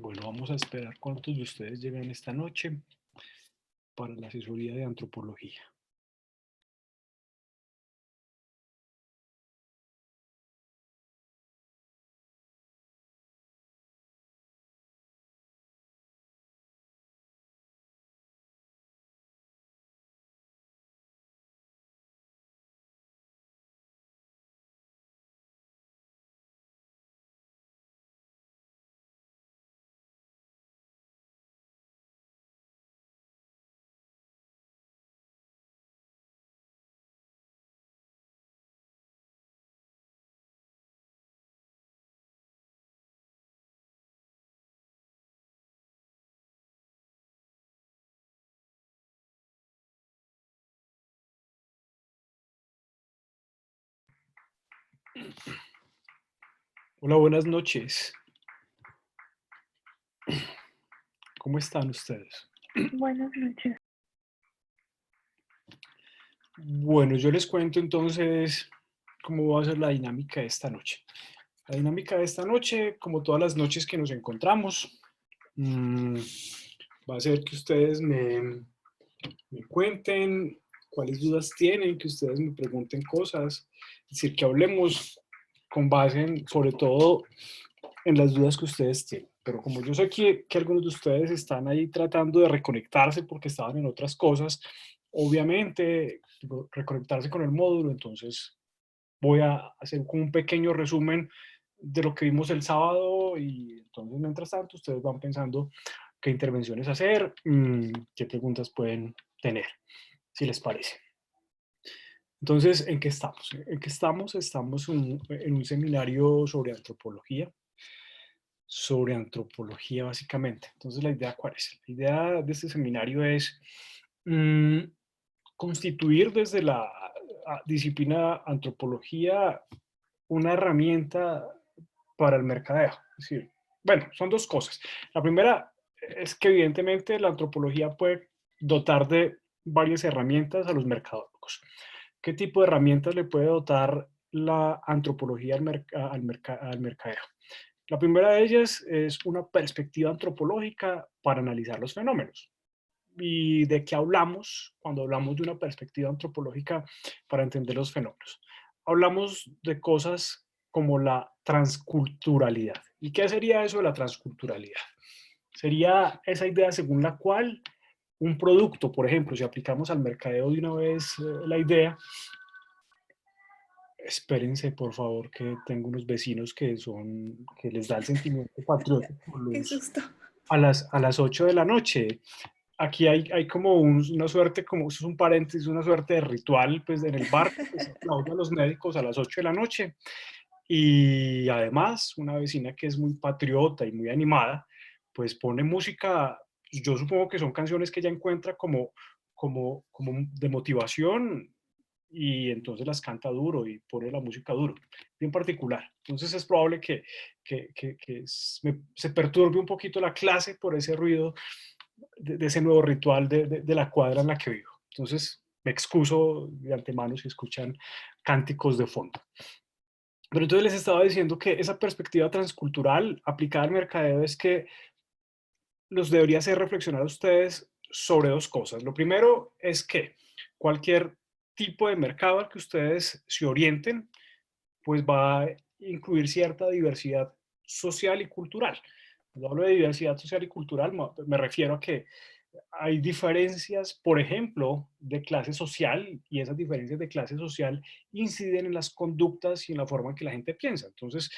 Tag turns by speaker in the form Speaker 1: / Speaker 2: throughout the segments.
Speaker 1: Bueno, vamos a esperar cuántos de ustedes llegan esta noche para la asesoría de antropología. Hola, buenas noches. ¿Cómo están ustedes?
Speaker 2: Buenas noches.
Speaker 1: Bueno, yo les cuento entonces cómo va a ser la dinámica de esta noche. La dinámica de esta noche, como todas las noches que nos encontramos, va a ser que ustedes me cuenten cuáles dudas tienen, que ustedes me pregunten cosas, es decir, que hablemos con base en, sobre todo, en las dudas que ustedes tienen. Pero como yo sé que algunos de ustedes están ahí tratando de reconectarse porque estaban en otras cosas, obviamente reconectarse con el módulo, entonces voy a hacer como un pequeño resumen de lo que vimos el sábado y entonces mientras tanto ustedes van pensando qué intervenciones hacer, qué preguntas pueden tener, si les parece. Entonces, ¿en qué estamos? ¿En qué estamos? Estamos en un seminario sobre antropología básicamente. Entonces, ¿la idea cuál es? La idea de este seminario es mm, constituir desde la disciplina antropología una herramienta para el mercadeo. Es decir, bueno, son dos cosas. La primera es que evidentemente la antropología puede dotar de varias herramientas a los mercadólogos. ¿Qué tipo de herramientas le puede dotar la antropología al mercadeo? La primera de ellas es una perspectiva antropológica para analizar los fenómenos. ¿Y de qué hablamos cuando hablamos de una perspectiva antropológica para entender los fenómenos? Hablamos de cosas como la transculturalidad. ¿Y qué sería eso de la transculturalidad? Sería esa idea según la cual un producto, por ejemplo, si aplicamos al mercadeo de una vez la idea, espérense por favor que tengo unos vecinos que les da el sentimiento patriótico
Speaker 2: Qué susto.
Speaker 1: a las 8 de la noche. Aquí hay como una suerte, como eso es un paréntesis, una suerte de ritual, pues en el barco, que se aplaude a los médicos a las 8 de la noche. Y además, una vecina que es muy patriota y muy animada, pues pone música, yo supongo que son canciones que ella encuentra como de motivación y entonces las canta duro y pone la música duro, bien particular. Entonces es probable que se perturbe un poquito la clase por ese ruido de ese nuevo ritual de la cuadra en la que vivo. Entonces, me excuso de antemano si escuchan cánticos de fondo. Pero entonces les estaba diciendo que esa perspectiva transcultural aplicada al mercadeo es que los debería hacer reflexionar a ustedes sobre dos cosas. Lo primero es que cualquier tipo de mercado al que ustedes se orienten, pues va a incluir cierta diversidad social y cultural. Cuando hablo de diversidad social y cultural, me refiero a que hay diferencias, por ejemplo, de clase social, y esas diferencias de clase social inciden en las conductas y en la forma en que la gente piensa. Entonces,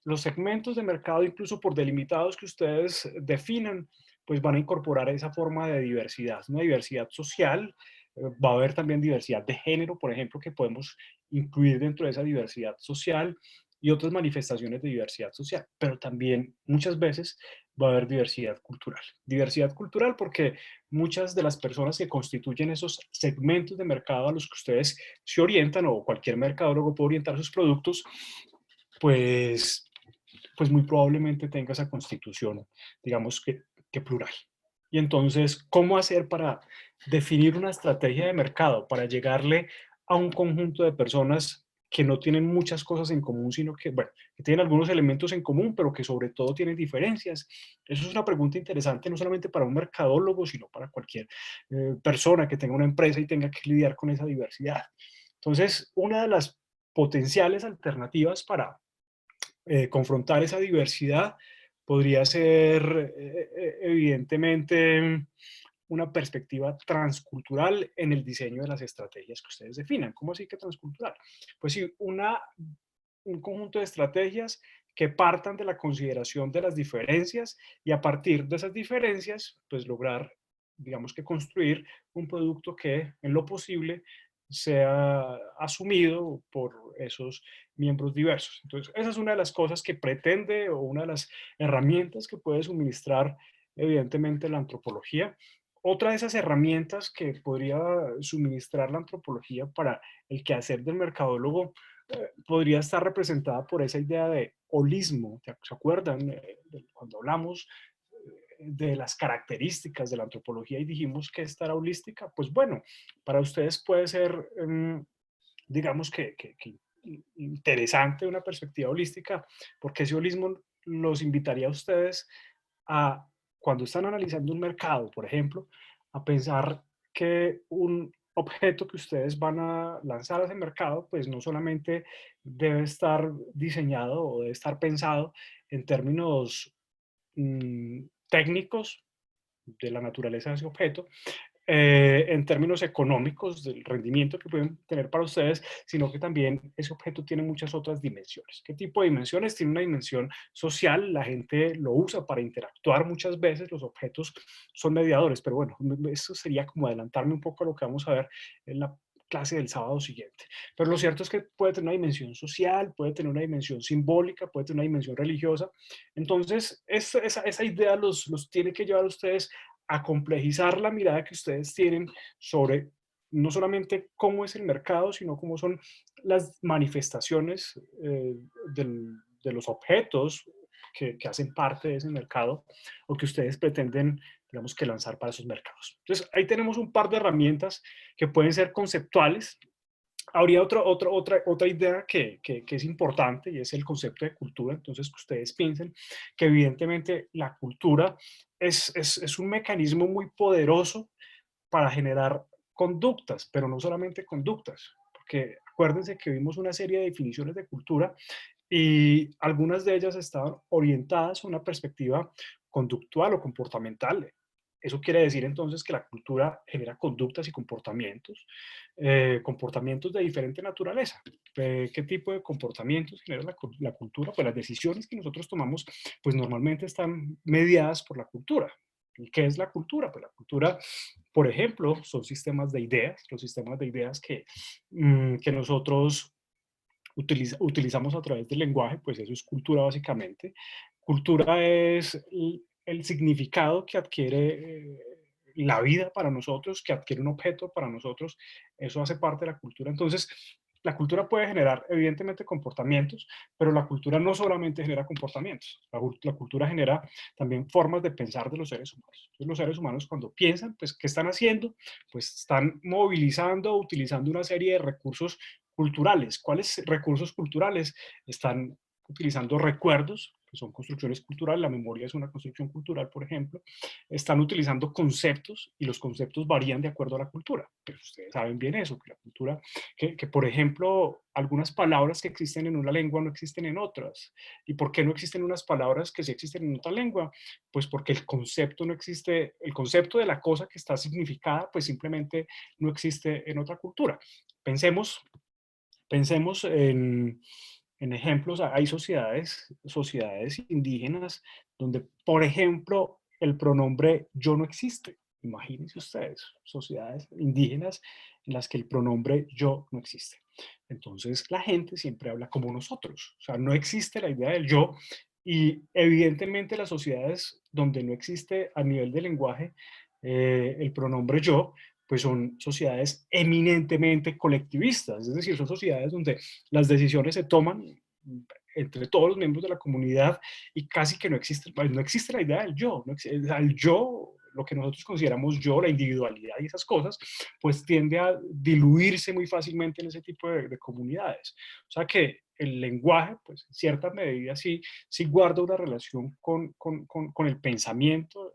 Speaker 1: los segmentos de mercado, incluso por delimitados que ustedes definan, pues van a incorporar esa forma de diversidad, una diversidad social. Va a haber también diversidad de género, por ejemplo, que podemos incluir dentro de esa diversidad social y otras manifestaciones de diversidad social, pero también muchas veces va a haber diversidad cultural. Diversidad cultural porque muchas de las personas que constituyen esos segmentos de mercado a los que ustedes se orientan o cualquier mercadólogo puede orientar sus productos, pues, pues muy probablemente tenga esa constitución, digamos que plural. Y entonces, ¿cómo hacer para definir una estrategia de mercado, para llegarle a un conjunto de personas que no tienen muchas cosas en común, sino que, bueno, que tienen algunos elementos en común, pero que sobre todo tienen diferencias. Eso es una pregunta interesante no solamente para un mercadólogo, sino para cualquier persona que tenga una empresa y tenga que lidiar con esa diversidad. Entonces, una de las potenciales alternativas para confrontar esa diversidad podría ser, evidentemente, una perspectiva transcultural en el diseño de las estrategias que ustedes definan. ¿Cómo así que transcultural? Pues sí, un conjunto de estrategias que partan de la consideración de las diferencias y a partir de esas diferencias, pues lograr, digamos que construir un producto que en lo posible sea asumido por esos miembros diversos. Entonces, esa es una de las cosas que pretende o una de las herramientas que puede suministrar evidentemente la antropología. Otra de esas herramientas que podría suministrar la antropología para el quehacer del mercadólogo podría estar representada por esa idea de holismo. ¿Se acuerdan cuando hablamos de las características de la antropología y dijimos que esta era holística? Pues bueno, para ustedes puede ser, digamos que interesante una perspectiva holística, porque ese holismo los invitaría a ustedes a, cuando están analizando un mercado, por ejemplo, a pensar que un objeto que ustedes van a lanzar a ese mercado, pues no solamente debe estar diseñado o debe estar pensado en términos técnicos de la naturaleza de ese objeto, en términos económicos del rendimiento que pueden tener para ustedes, sino que también ese objeto tiene muchas otras dimensiones. ¿Qué tipo de dimensiones? Tiene una dimensión social, la gente lo usa para interactuar muchas veces, los objetos son mediadores, pero bueno, eso sería como adelantarme un poco a lo que vamos a ver en la clase del sábado siguiente. Pero lo cierto es que puede tener una dimensión social, puede tener una dimensión simbólica, puede tener una dimensión religiosa. Entonces, esa idea los tiene que llevar a ustedes a complejizar la mirada que ustedes tienen sobre no solamente cómo es el mercado, sino cómo son las manifestaciones de los objetos que hacen parte de ese mercado o que ustedes pretenden, digamos, que lanzar para esos mercados. Entonces, ahí tenemos un par de herramientas que pueden ser conceptuales. Habría otra idea que es importante y es el concepto de cultura. Entonces, que ustedes piensen que evidentemente la cultura es un mecanismo muy poderoso para generar conductas, pero no solamente conductas, porque acuérdense que vimos una serie de definiciones de cultura y algunas de ellas estaban orientadas a una perspectiva conductual o comportamental. Eso quiere decir entonces que la cultura genera conductas y comportamientos de diferente naturaleza. ¿Qué tipo de comportamientos genera la cultura? Pues las decisiones que nosotros tomamos, pues normalmente están mediadas por la cultura. ¿Y qué es la cultura? Pues la cultura, por ejemplo, son sistemas de ideas, los sistemas de ideas que nosotros utilizamos a través del lenguaje, pues eso es cultura básicamente. Cultura es el significado que adquiere la vida para nosotros, que adquiere un objeto para nosotros, eso hace parte de la cultura. Entonces, la cultura puede generar evidentemente comportamientos, pero la cultura no solamente genera comportamientos, la cultura genera también formas de pensar de los seres humanos. Entonces, los seres humanos cuando piensan, pues, ¿qué están haciendo? Pues están movilizando, utilizando una serie de recursos culturales. ¿Cuáles recursos culturales? Están utilizando recuerdos, que son construcciones culturales, la memoria es una construcción cultural, por ejemplo. Están utilizando conceptos y los conceptos varían de acuerdo a la cultura. Pero ustedes saben bien eso, que la cultura, que por ejemplo, algunas palabras que existen en una lengua no existen en otras. ¿Y por qué no existen unas palabras que sí existen en otra lengua? Pues porque el concepto no existe, el concepto de la cosa que está significada, pues simplemente no existe en otra cultura. Pensemos en ejemplos, hay sociedades indígenas donde, por ejemplo, el pronombre yo no existe. Imagínense ustedes, sociedades indígenas en las que el pronombre yo no existe. Entonces, la gente siempre habla como nosotros, o sea, no existe la idea del yo y evidentemente las sociedades donde no existe a nivel de lenguaje el pronombre yo, pues son sociedades eminentemente colectivistas, es decir, son sociedades donde las decisiones se toman entre todos los miembros de la comunidad y casi que no existe la idea del yo, el yo lo que nosotros consideramos yo, la individualidad y esas cosas, pues tiende a diluirse muy fácilmente en ese tipo de comunidades. O sea que el lenguaje, pues en cierta medida sí guarda una relación con el pensamiento.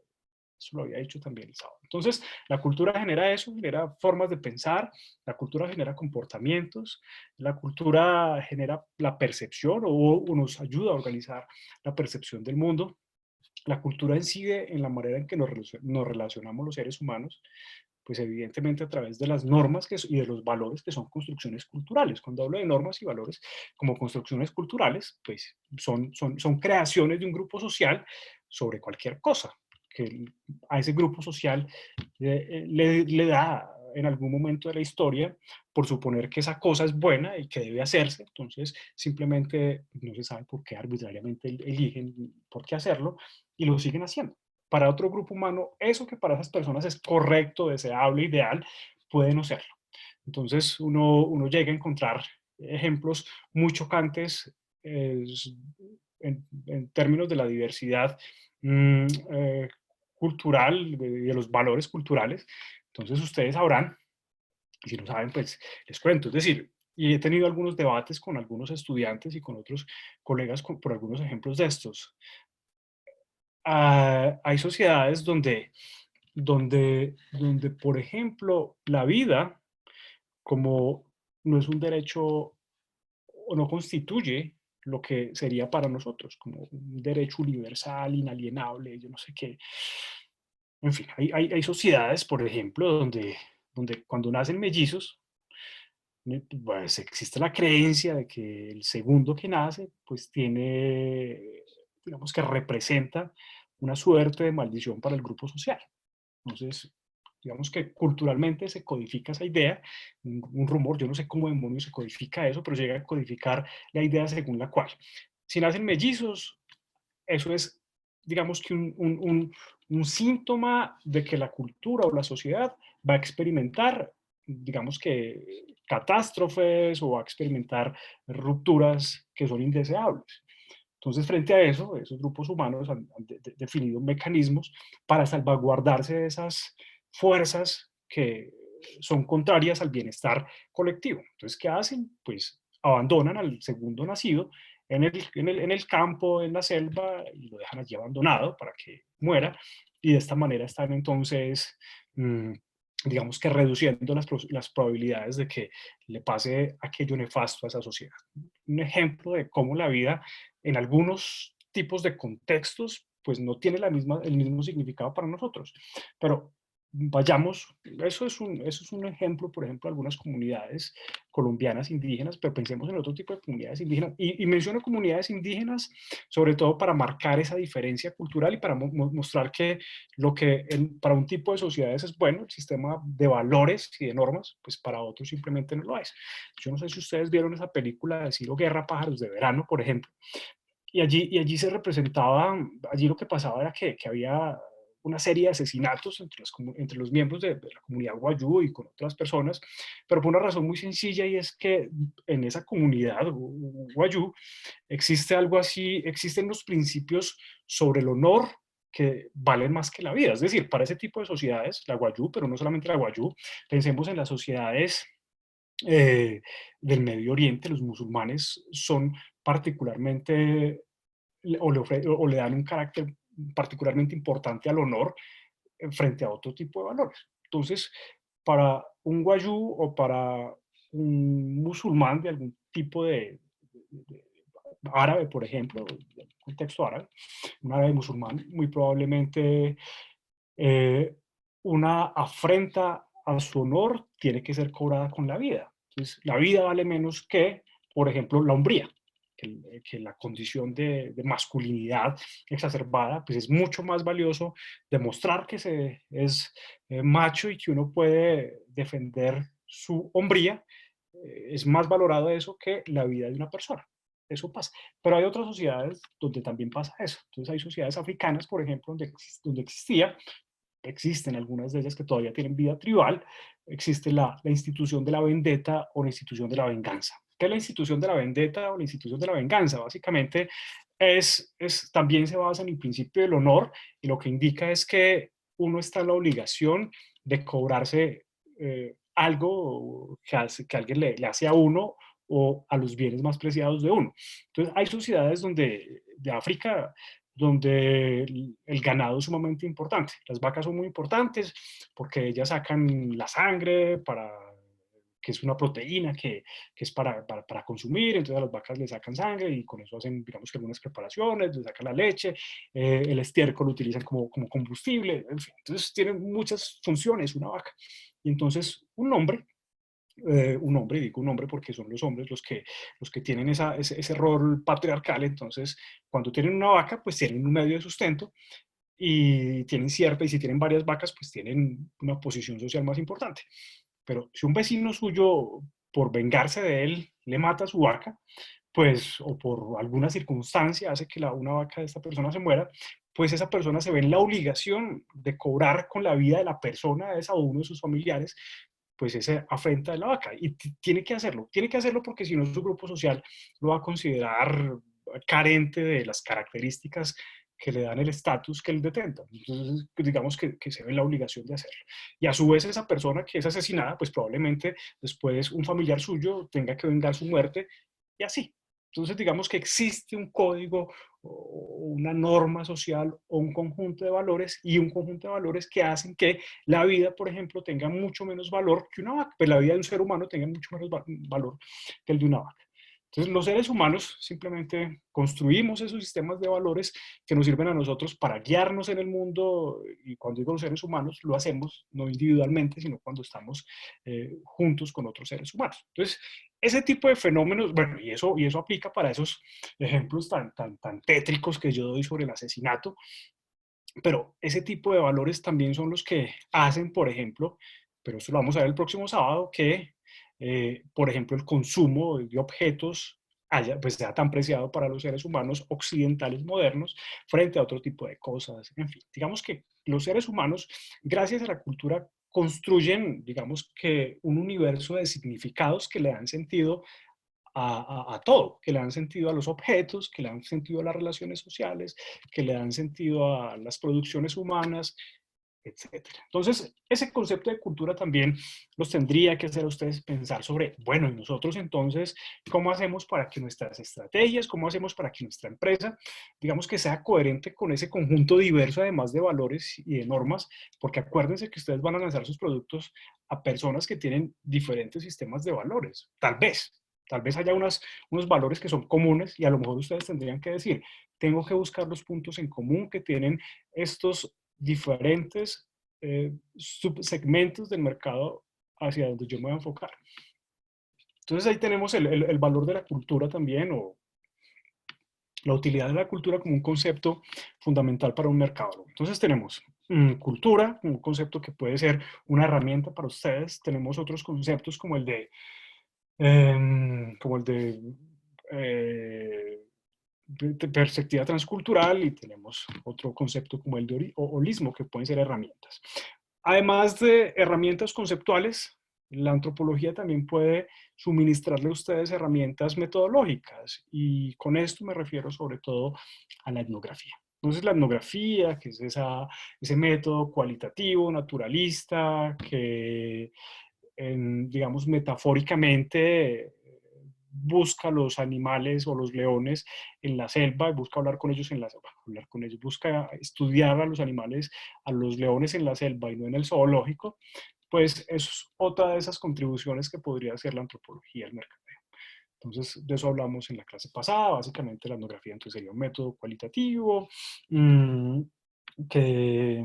Speaker 1: Eso lo había dicho también el sábado. Entonces, la cultura genera eso, genera formas de pensar, la cultura genera comportamientos, la cultura genera la percepción o nos ayuda a organizar la percepción del mundo. La cultura incide en la manera en que nos relacionamos los seres humanos, pues evidentemente a través de las normas y de los valores que son construcciones culturales. Cuando hablo de normas y valores como construcciones culturales, pues son creaciones de un grupo social sobre cualquier cosa, que a ese grupo social le da en algún momento de la historia por suponer que esa cosa es buena y que debe hacerse, entonces simplemente no se sabe por qué arbitrariamente eligen por qué hacerlo y lo siguen haciendo. Para otro grupo humano, eso que para esas personas es correcto, deseable, ideal, puede no serlo. Entonces uno llega a encontrar ejemplos muy chocantes en términos de la diversidad mmm, cultural, de los valores culturales. Entonces ustedes sabrán, y si no saben, pues les cuento. Es decir, y he tenido algunos debates con algunos estudiantes y con otros colegas por algunos ejemplos de estos. Hay sociedades donde, por ejemplo, la vida, como no es un derecho o no constituye lo que sería para nosotros, como un derecho universal, inalienable, yo no sé qué. En fin, hay sociedades, por ejemplo, donde cuando nacen mellizos, pues existe la creencia de que el segundo que nace, pues tiene, digamos que representa una suerte de maldición para el grupo social. Entonces, digamos que culturalmente se codifica esa idea, un rumor, yo no sé cómo demonios se codifica eso, pero llega a codificar la idea según la cual, si nacen mellizos, eso es, digamos que un síntoma de que la cultura o la sociedad va a experimentar, digamos que catástrofes o va a experimentar rupturas que son indeseables. Entonces, frente a eso, esos grupos humanos han definido mecanismos para salvaguardarse de esas fuerzas que son contrarias al bienestar colectivo. Entonces, ¿qué hacen? Pues abandonan al segundo nacido en el campo, en la selva, y lo dejan allí abandonado para que muera. Y de esta manera están entonces, digamos que reduciendo las probabilidades de que le pase aquello nefasto a esa sociedad. Un ejemplo de cómo la vida en algunos tipos de contextos, pues no tiene el mismo significado para nosotros. Pero vayamos, eso es un ejemplo, por ejemplo, de algunas comunidades colombianas indígenas, pero pensemos en otro tipo de comunidades indígenas. Y menciono comunidades indígenas, sobre todo para marcar esa diferencia cultural y para mostrar que lo que para un tipo de sociedades es bueno, el sistema de valores y de normas, pues para otros simplemente no lo es. Yo no sé si ustedes vieron esa película de Ciro Guerra, Pájaros de Verano, por ejemplo, y allí se representaba, allí lo que pasaba era que había una serie de asesinatos entre los miembros de la comunidad Wayuu y con otras personas, pero por una razón muy sencilla, y es que en esa comunidad Wayuu existe algo así, existen los principios sobre el honor que valen más que la vida. Es decir, para ese tipo de sociedades, la Wayuu, pero no solamente la Wayuu, pensemos en las sociedades eh, del Medio Oriente, los musulmanes son particularmente, o le dan un carácter particularmente importante al honor frente a otro tipo de valores. Entonces, para un wayú o para un musulmán de algún tipo de árabe, por ejemplo, del contexto árabe, un árabe musulmán, muy probablemente eh, una afrenta a su honor tiene que ser cobrada con la vida. Entonces, la vida vale menos que, por ejemplo, la hombría, que la condición de masculinidad exacerbada, pues es mucho más valioso demostrar que se es macho y que uno puede defender su hombría, es más valorado eso que la vida de una persona. Eso pasa. Pero hay otras sociedades donde también pasa eso. Entonces hay sociedades africanas, por ejemplo, donde existen algunas de ellas que todavía tienen vida tribal, existe la institución de la vendetta o la institución de la venganza. ¿Qué es la institución de la vendetta o la institución de la venganza? Básicamente también se basa en el principio del honor y lo que indica es que uno está en la obligación de cobrarse algo que alguien le hace a uno o a los bienes más preciados de uno. Entonces, hay sociedades de África donde el ganado es sumamente importante. Las vacas son muy importantes porque ellas sacan la sangre que es una proteína que es para consumir, entonces a las vacas le sacan sangre y con eso hacen, digamos que algunas preparaciones, le sacan la leche, el estiércol lo utilizan como combustible, en fin, entonces tienen muchas funciones una vaca. Y entonces un hombre, digo un hombre porque son los hombres los que tienen ese rol patriarcal, entonces cuando tienen una vaca, pues tienen un medio de sustento y tienen cierta, y si tienen varias vacas, pues tienen una posición social más importante. Pero si un vecino suyo, por vengarse de él, le mata a su vaca, pues, o por alguna circunstancia hace que una vaca de esta persona se muera, pues esa persona se ve en la obligación de cobrar con la vida de la persona esa o uno de sus familiares, pues esa afrenta de la vaca. Y tiene que hacerlo porque si no su grupo social lo va a considerar carente de las características que le dan el estatus que él detenta. Entonces, digamos que se ve la obligación de hacerlo. Y a su vez esa persona que es asesinada, pues probablemente después un familiar suyo tenga que vengar su muerte y así. Entonces, digamos que existe un código o una norma social o un conjunto de valores y un conjunto de valores que hacen que la vida, por ejemplo, tenga mucho menos valor que una vaca, pues la vida de un ser humano tenga mucho menos valor que el de una vaca. Entonces, los seres humanos simplemente construimos esos sistemas de valores que nos sirven a nosotros para guiarnos en el mundo, y cuando digo los seres humanos, lo hacemos no individualmente, sino cuando estamos juntos con otros seres humanos. Entonces, ese tipo de fenómenos, bueno, y eso aplica para esos ejemplos tan tétricos que yo doy sobre el asesinato, pero ese tipo de valores también son los que hacen, por ejemplo, pero eso lo vamos a ver el próximo sábado, que, por ejemplo, el consumo de objetos pues sea tan preciado para los seres humanos occidentales modernos frente a otro tipo de cosas. En fin, digamos que los seres humanos, gracias a la cultura, construyen, digamos que un universo de significados que le dan sentido a todo, que le dan sentido a los objetos, que le dan sentido a las relaciones sociales, que le dan sentido a las producciones humanas, etcétera. Entonces, ese concepto de cultura también los tendría que hacer a ustedes pensar sobre, bueno, y nosotros entonces, ¿cómo hacemos para que nuestras estrategias, cómo hacemos para que nuestra empresa, digamos que sea coherente con ese conjunto diverso, además de valores y de normas? Porque acuérdense que ustedes van a lanzar sus productos a personas que tienen diferentes sistemas de valores, tal vez haya unos valores que son comunes y a lo mejor ustedes tendrían que decir, tengo que buscar los puntos en común que tienen estos diferentes subsegmentos del mercado hacia donde yo me voy a enfocar. Entonces ahí tenemos el valor de la cultura también, o la utilidad de la cultura como un concepto fundamental para un mercado. Entonces tenemos cultura, un concepto que puede ser una herramienta para ustedes. Tenemos otros conceptos como el de perspectiva transcultural, y tenemos otro concepto como el de holismo, que pueden ser herramientas. Además de herramientas conceptuales, la antropología también puede suministrarle a ustedes herramientas metodológicas, y con esto me refiero sobre todo a la etnografía. Entonces, la etnografía, que es ese método cualitativo, naturalista, que, digamos, metafóricamente busca los animales o los leones en la selva y busca hablar con ellos en la selva, hablar con ellos, busca estudiar a los animales, a los leones en la selva y no en el zoológico, pues es otra de esas contribuciones que podría hacer la antropología al mercadeo. Entonces, de eso hablamos en la clase pasada. Básicamente, la etnografía entonces sería un método cualitativo mmm, que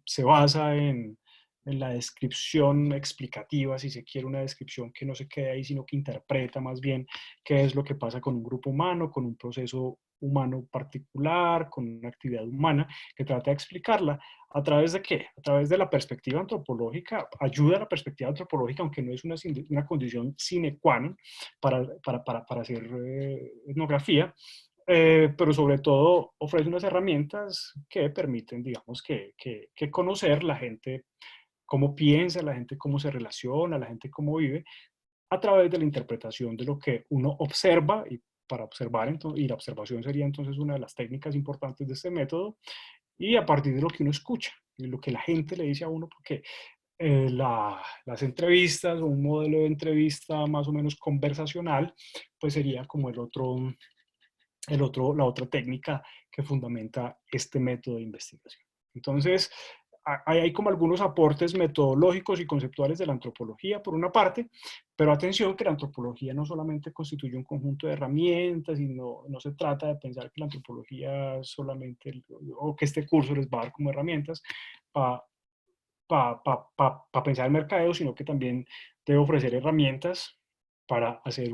Speaker 1: se basa en la descripción explicativa, si se quiere, una descripción que no se quede ahí, sino que interpreta más bien qué es lo que pasa con un grupo humano, con un proceso humano particular, con una actividad humana, que trata de explicarla. ¿A través de qué? A través de la perspectiva antropológica. Ayuda a la perspectiva antropológica, aunque no es una condición sine qua non para hacer etnografía, pero sobre todo ofrece unas herramientas que permiten, digamos, que conocer la gente, cómo piensa, la gente cómo se relaciona, la gente cómo vive, a través de la interpretación de lo que uno observa, y para observar, y la observación sería entonces una de las técnicas importantes de este método, y a partir de lo que uno escucha. lo que la gente le dice a uno, porque las entrevistas o un modelo de entrevista más o menos conversacional, pues sería como la otra técnica que fundamenta este método de investigación. Entonces, hay como algunos aportes metodológicos y conceptuales de la antropología, por una parte, pero atención que la antropología no solamente constituye un conjunto de herramientas, y no se trata de pensar que la antropología solamente, o que este curso les va a dar como herramientas para pensar el mercadeo, sino que también debe ofrecer herramientas para hacer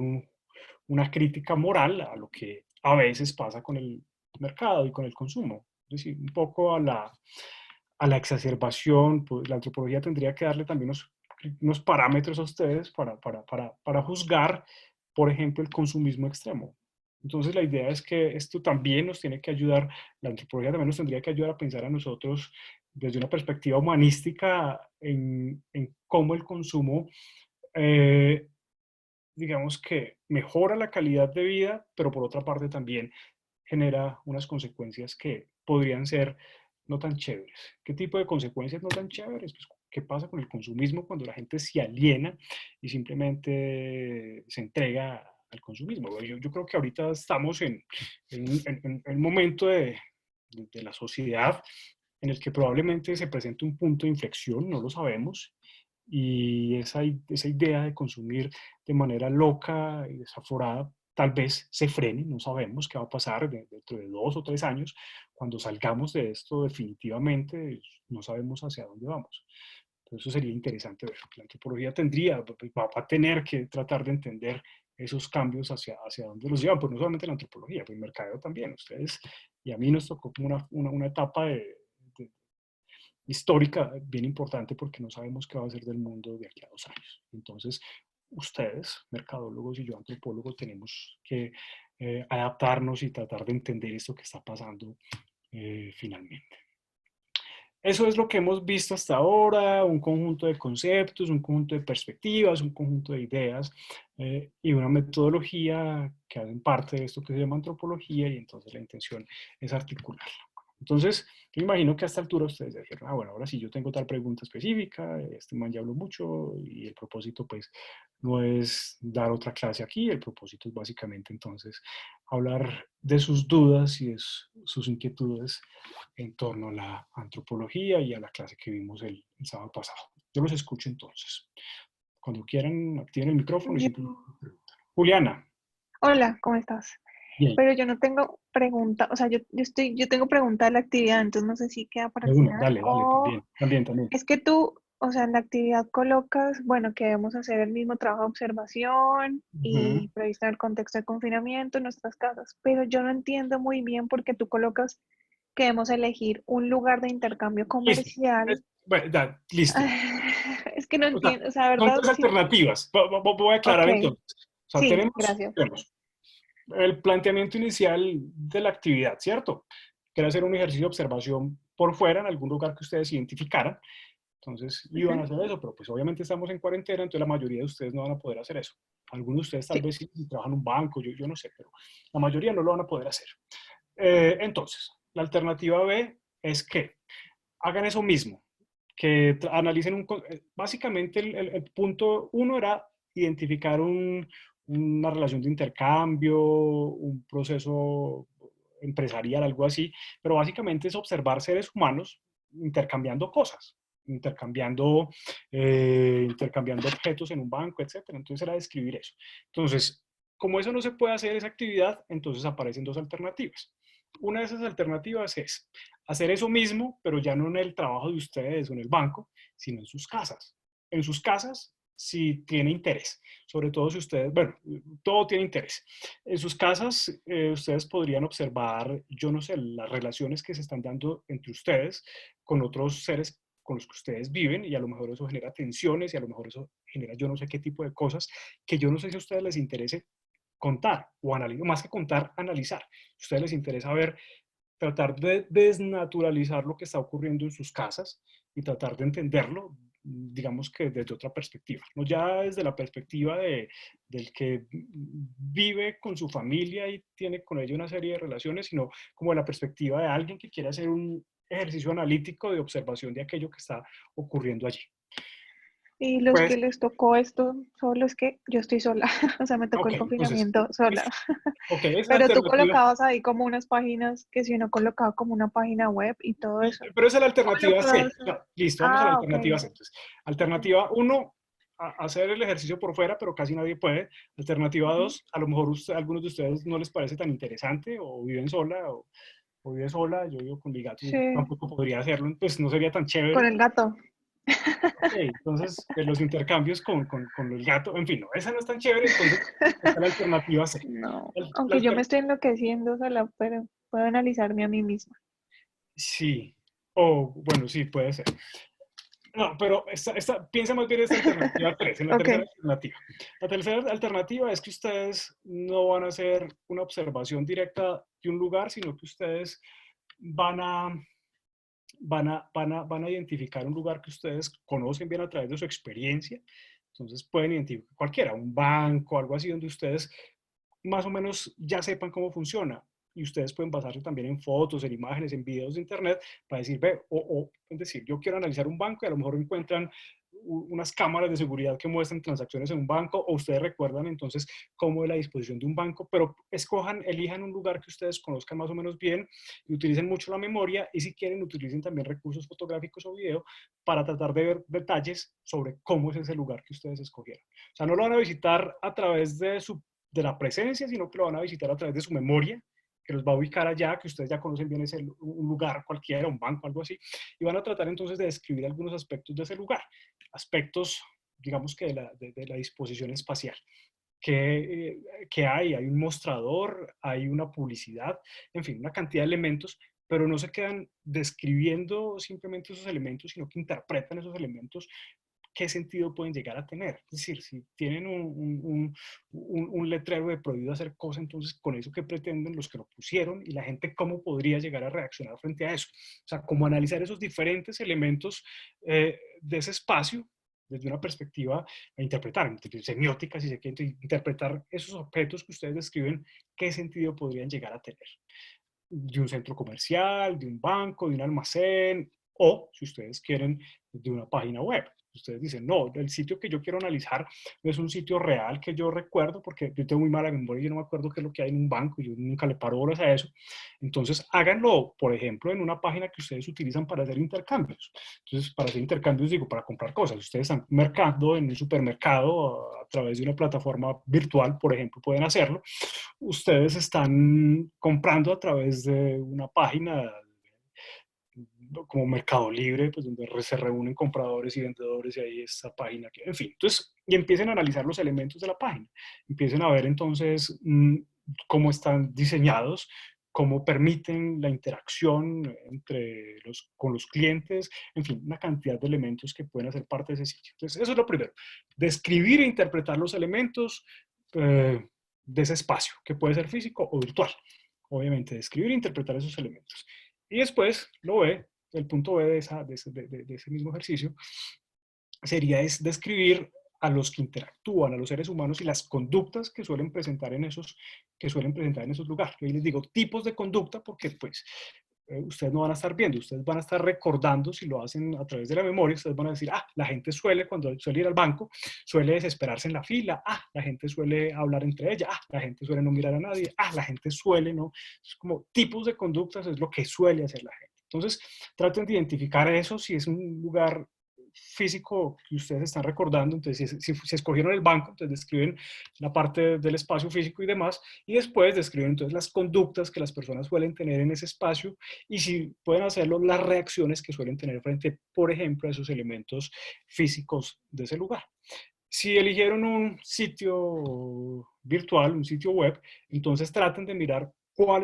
Speaker 1: una crítica moral a lo que a veces pasa con el mercado y con el consumo. Es decir, un poco a la exacerbación, pues la antropología tendría que darle también unos parámetros a ustedes para juzgar, por ejemplo, el consumismo extremo. Entonces la idea es que esto también nos tiene que ayudar, la antropología también nos tendría que ayudar a pensar a nosotros desde una perspectiva humanística en cómo el consumo, eh, digamos que mejora la calidad de vida, pero por otra parte también genera unas consecuencias que podrían ser no tan chéveres. ¿Qué tipo de consecuencias no tan chéveres? Pues, ¿qué pasa con el consumismo cuando la gente se aliena y simplemente se entrega al consumismo? Yo creo que ahorita estamos en el momento de la sociedad en el que probablemente se presente un punto de inflexión, no lo sabemos, y esa idea de consumir de manera loca y desaforada tal vez se frene, no sabemos qué va a pasar dentro de 2 o 3 años, cuando salgamos de esto definitivamente, no sabemos hacia dónde vamos. Entonces eso sería interesante ver. La antropología va a tener que tratar de entender esos cambios hacia dónde los llevan, pues no solamente la antropología, pues el mercadeo también. Ustedes y a mí nos tocó como una etapa de histórica bien importante porque no sabemos qué va a ser del mundo de aquí a 2 años. Entonces, ustedes, mercadólogos y yo, antropólogos, tenemos que adaptarnos y tratar de entender esto que está pasando finalmente. Eso es lo que hemos visto hasta ahora, un conjunto de conceptos, un conjunto de perspectivas, un conjunto de ideas y una metodología que hacen parte de esto que se llama antropología, y entonces la intención es articularla. Entonces, yo imagino que a esta altura ustedes dijeron, bueno, ahora sí yo tengo tal pregunta específica, este man ya habló mucho y el propósito pues no es dar otra clase aquí, el propósito es básicamente entonces hablar de sus dudas y de sus inquietudes en torno a la antropología y a la clase que vimos el sábado pasado. Yo los escucho entonces. Cuando quieran, activen el micrófono y
Speaker 2: Yo-
Speaker 1: simplemente preguntan. Juliana.
Speaker 2: Hola, ¿cómo estás?
Speaker 1: Bien,
Speaker 2: Pero yo no tengo pregunta, o sea, yo tengo pregunta de la actividad, entonces no sé si queda para
Speaker 1: de
Speaker 2: el
Speaker 1: una,
Speaker 2: final
Speaker 1: dale, dale,
Speaker 2: o
Speaker 1: también.
Speaker 2: es que tú, o sea, en la actividad colocas, bueno, que debemos hacer el mismo trabajo de observación
Speaker 1: Ujú.
Speaker 2: y previsto en el contexto de confinamiento en nuestras casas, pero yo no entiendo muy bien por qué tú colocas que debemos elegir un lugar de intercambio
Speaker 1: Listo.
Speaker 2: comercial.
Speaker 1: Bueno, listo.
Speaker 2: Es que no
Speaker 1: O sea,
Speaker 2: entiendo, o sea,
Speaker 1: son
Speaker 2: ¿verdad?
Speaker 1: tres
Speaker 2: Sí,
Speaker 1: alternativas. Voy a aclarar
Speaker 2: ok,
Speaker 1: entonces. O sea,
Speaker 2: sí,
Speaker 1: tenemos,
Speaker 2: gracias.
Speaker 1: tenemos el planteamiento inicial de la actividad, ¿cierto? Que era hacer un ejercicio de observación por fuera, en algún lugar que ustedes identificaran. Entonces iban a
Speaker 2: Ujú,
Speaker 1: hacer eso, pero pues obviamente estamos en cuarentena, entonces la mayoría de ustedes no van a poder hacer eso. Algunos de ustedes tal
Speaker 2: sí,
Speaker 1: vez sí trabajan en un banco, yo no sé, pero la mayoría no lo van a poder hacer. Entonces, la alternativa B es que hagan eso mismo, que analicen básicamente el punto uno era identificar una relación de intercambio, un proceso empresarial, algo así, pero básicamente es observar seres humanos intercambiando cosas, intercambiando objetos en un banco, etcétera. Entonces era describir eso. Entonces, como eso no se puede hacer esa actividad, entonces aparecen dos alternativas. Una de esas alternativas es hacer eso mismo, pero ya no en el trabajo de ustedes o en el banco, sino en sus casas. En sus casas, si tiene interés, sobre todo si ustedes, bueno, todo tiene interés. En sus casas, ustedes podrían observar, yo no sé, las relaciones que se están dando entre ustedes con otros seres con los que ustedes viven, y a lo mejor eso genera tensiones y a lo mejor eso genera yo no sé qué tipo de cosas que yo no sé si a ustedes les interese contar o analizar, más que contar, analizar. A ustedes les interesa ver, tratar de desnaturalizar lo que está ocurriendo en sus casas y tratar de entenderlo, digamos que desde otra perspectiva, no ya desde la perspectiva del que vive con su familia y tiene con ella una serie de relaciones, sino como de la perspectiva de alguien que quiere hacer ejercicio analítico de observación de aquello que está ocurriendo allí.
Speaker 2: Y los
Speaker 1: Pues,
Speaker 2: que les tocó esto, solo es que yo estoy sola, o sea, me tocó
Speaker 1: ok,
Speaker 2: el
Speaker 1: entonces,
Speaker 2: confinamiento sola.
Speaker 1: es- ok, esa es la
Speaker 2: Pero tú
Speaker 1: alternativa.
Speaker 2: colocabas ahí como unas páginas, que si uno colocaba como una página web y todo eso.
Speaker 1: Pero esa es la
Speaker 2: ¿Cómo lo
Speaker 1: alternativa
Speaker 2: puedo
Speaker 1: C.
Speaker 2: hacer?
Speaker 1: No, listo, vamos a la
Speaker 2: Ah, ok,
Speaker 1: alternativa C. Entonces,
Speaker 2: ok.
Speaker 1: alternativa uno, hacer el ejercicio por fuera, pero casi nadie puede. Alternativa
Speaker 2: Ujú.
Speaker 1: 2, a lo mejor algunos de ustedes no les parece tan interesante o viven sola o vive sola. Yo vivo con mi gato, yo
Speaker 2: Sí,
Speaker 1: tampoco podría hacerlo, pues no sería tan
Speaker 2: con
Speaker 1: chévere.
Speaker 2: el gato.
Speaker 1: Ok, entonces los intercambios con el gato, en fin, no, esa no es tan chévere, entonces está la alternativa C.
Speaker 2: No,
Speaker 1: La
Speaker 2: aunque yo me estoy enloqueciendo sola, pero puedo analizarme a mí misma.
Speaker 1: sí, o bueno, sí, puede ser. No, pero piensa más bien esta alternativa 3, en la
Speaker 2: Ok,
Speaker 1: tercera alternativa. La tercera alternativa es que ustedes no van a hacer una observación directa de un lugar, sino que ustedes van a, van a identificar un lugar que ustedes conocen bien a través de su experiencia. Entonces pueden identificar cualquiera, un banco, algo así, donde ustedes más o menos ya sepan cómo funciona. Y ustedes pueden basarse también en fotos, en imágenes, en videos de internet para decir, ve, es decir, yo quiero analizar un banco y a lo mejor encuentran unas cámaras de seguridad que muestran transacciones en un banco, o ustedes recuerdan entonces cómo es la disposición de un banco, pero elijan un lugar que ustedes conozcan más o menos bien y utilicen mucho la memoria, y si quieren utilicen también recursos fotográficos o video para tratar de ver detalles sobre cómo es ese lugar que ustedes escogieron. O sea, no lo van a visitar a través de la presencia, sino que lo van a visitar a través de su memoria, que los va a ubicar allá, que ustedes ya conocen bien ese un lugar cualquiera, un banco, algo así, y van a tratar entonces de describir algunos aspectos de ese lugar, aspectos, digamos que de la disposición espacial. Que, hay un mostrador, hay una publicidad, en fin, una cantidad de elementos, pero no se quedan describiendo simplemente esos elementos, sino que interpretan esos elementos, qué sentido pueden llegar a tener. Es decir, si tienen un letrero de prohibido hacer cosas, entonces con eso qué pretenden los que lo pusieron y la gente cómo podría llegar a reaccionar frente a eso. O sea, cómo analizar esos diferentes elementos de ese espacio desde una perspectiva a interpretar, semiótica, si se quiere, interpretar esos objetos que ustedes describen, qué sentido podrían llegar a tener. De un centro comercial, de un banco, de un almacén, o, si ustedes quieren, de una página web. Ustedes dicen, no, el sitio que yo quiero analizar no es un sitio real que yo recuerdo, porque yo tengo muy mala memoria, yo no me acuerdo qué es lo que hay en un banco, yo nunca le paro horas a eso. Entonces, háganlo, por ejemplo, en una página que ustedes utilizan para hacer intercambios. Entonces, para hacer intercambios, digo, para comprar cosas. Ustedes están mercando en un supermercado a través de una plataforma virtual, por ejemplo, pueden hacerlo. Ustedes están comprando a través de una página como Mercado Libre, pues donde se reúnen compradores y vendedores, y ahí esa página, en fin, entonces, y empiecen a analizar los elementos de la página, empiecen a ver entonces cómo están diseñados, cómo permiten la interacción con los clientes, en fin, una cantidad de elementos que pueden hacer parte de ese sitio. Entonces, eso es lo primero, describir e interpretar los elementos de ese espacio, que puede ser físico o virtual. Obviamente, describir e interpretar esos elementos. Y después, el punto B de ese mismo ejercicio, sería describir a los que interactúan, a los seres humanos y las conductas que suelen presentar en esos lugares. Yo les digo tipos de conducta porque pues ustedes no van a estar viendo, ustedes van a estar recordando, si lo hacen a través de la memoria, ustedes van a decir, la gente cuando suele ir al banco, suele desesperarse en la fila, la gente suele hablar entre ella, la gente suele no mirar a nadie, la gente suele, ¿no? Es como tipos de conductas es lo que suele hacer la gente. Entonces, traten de identificar eso, si es un lugar físico que ustedes están recordando, entonces si escogieron el banco, entonces describen la parte del espacio físico y demás, y después describen entonces las conductas que las personas suelen tener en ese espacio, y si pueden hacerlo, las reacciones que suelen tener frente, por ejemplo, a esos elementos físicos de ese lugar. Si eligieron un sitio virtual, un sitio web, entonces traten de mirar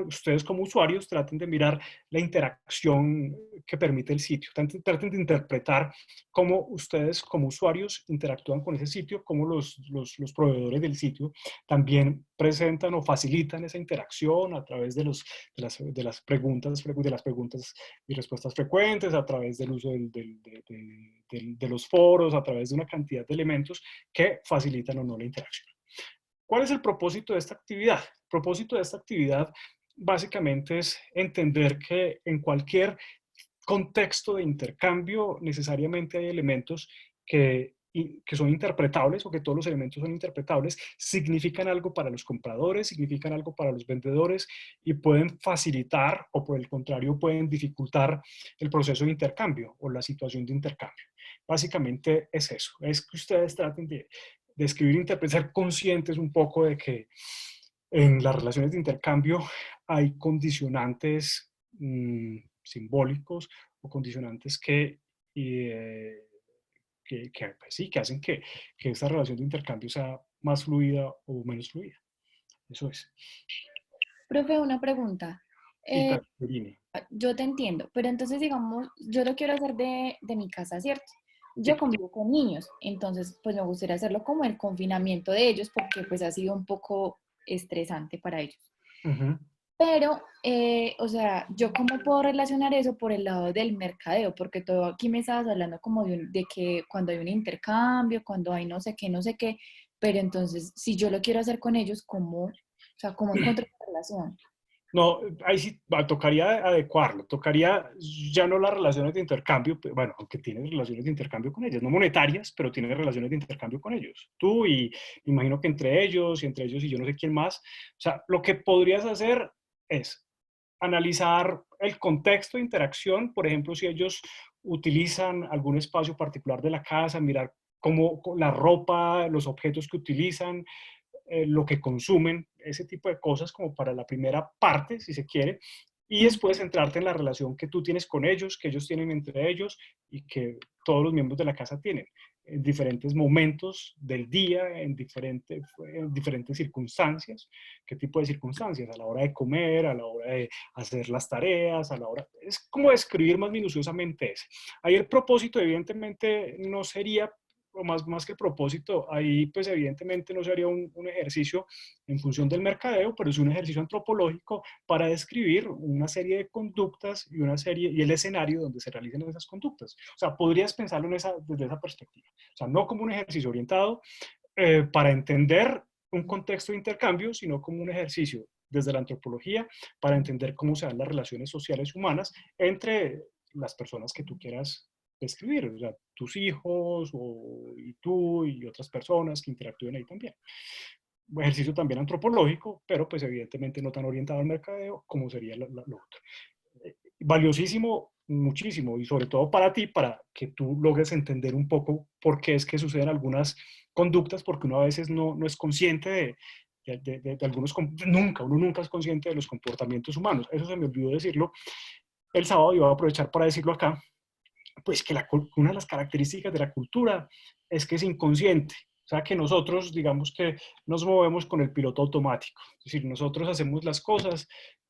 Speaker 1: ustedes como usuarios traten de mirar la interacción que permite el sitio. Traten de interpretar cómo ustedes como usuarios interactúan con ese sitio, cómo los proveedores del sitio también presentan o facilitan esa interacción a través de las preguntas y respuestas frecuentes, a través del uso de los foros, a través de una cantidad de elementos que facilitan o no la interacción. ¿Cuál es el propósito de esta actividad? El propósito de esta actividad básicamente es entender que en cualquier contexto de intercambio necesariamente hay elementos que son interpretables o que todos los elementos son interpretables, significan algo para los compradores, significan algo para los vendedores y pueden facilitar o por el contrario pueden dificultar el proceso de intercambio o la situación de intercambio. Básicamente es eso, es que ustedes traten de escribir, interpretar, ser conscientes un poco de que en las relaciones de intercambio hay condicionantes simbólicos o condicionantes eh, pues sí, que hacen que esta relación de intercambio sea más fluida o menos fluida. Eso es.
Speaker 3: Profe, una pregunta.
Speaker 1: Y
Speaker 3: Eh,
Speaker 1: Caterine.
Speaker 3: yo te entiendo, pero entonces, digamos, yo lo quiero hacer de mi casa, ¿cierto?
Speaker 1: Sí.
Speaker 3: Yo convivo con niños, entonces, pues me gustaría hacerlo como el confinamiento de ellos, porque pues ha sido un poco estresante para ellos.
Speaker 1: Uh-huh.
Speaker 3: Pero, o sea, ¿yo cómo puedo relacionar eso por el lado del mercadeo? Porque todo aquí me estabas hablando como de que cuando hay un intercambio, cuando hay no sé qué, pero entonces, si yo lo quiero hacer con ellos, ¿cómo, o sea, cómo encuentro esa relación?
Speaker 1: No, ahí sí tocaría adecuarlo, tocaría ya no las relaciones de intercambio, bueno, aunque tienes relaciones de intercambio con ellos, no monetarias, pero tienes relaciones de intercambio con ellos. Tú y imagino que entre ellos y yo no sé quién más. O sea, lo que podrías hacer es analizar el contexto de interacción, por ejemplo, si ellos utilizan algún espacio particular de la casa, mirar cómo la ropa, los objetos que utilizan, lo que consumen, ese tipo de cosas como para la primera parte, si se quiere, y
Speaker 3: Mm.
Speaker 1: después centrarte en la relación que tú tienes con ellos, que ellos tienen entre ellos y que todos los miembros de la casa tienen en diferentes momentos del día, en diferentes circunstancias. ¿Qué tipo de circunstancias? A la hora de comer, a la hora de hacer las tareas, a la hora... Es como describir más minuciosamente eso. Ahí el propósito evidentemente no sería o más que el propósito, ahí pues evidentemente no sería un ejercicio en función del mercadeo, pero es un ejercicio antropológico para describir una serie de conductas y el escenario donde se realicen esas conductas. O sea, podrías pensarlo desde esa perspectiva. O sea, no como un ejercicio orientado para entender un contexto de intercambio, sino como un ejercicio desde la antropología para entender cómo se dan las relaciones sociales humanas entre las personas que tú quieras describir, o sea, tus hijos y tú y otras personas que interactúen ahí también. Un ejercicio también antropológico, pero pues evidentemente no tan orientado al mercadeo como sería lo otro. Valiosísimo, muchísimo, y sobre todo para ti, para que tú logres entender un poco por qué es que suceden algunas conductas, porque uno a veces no es consciente de algunos, uno nunca es consciente de los comportamientos humanos. Eso se me olvidó decirlo el sábado y voy a aprovechar para decirlo acá, pues que una de las características de la cultura es que es inconsciente. O sea, que nosotros, digamos que nos movemos con el piloto automático. Es decir, nosotros hacemos las cosas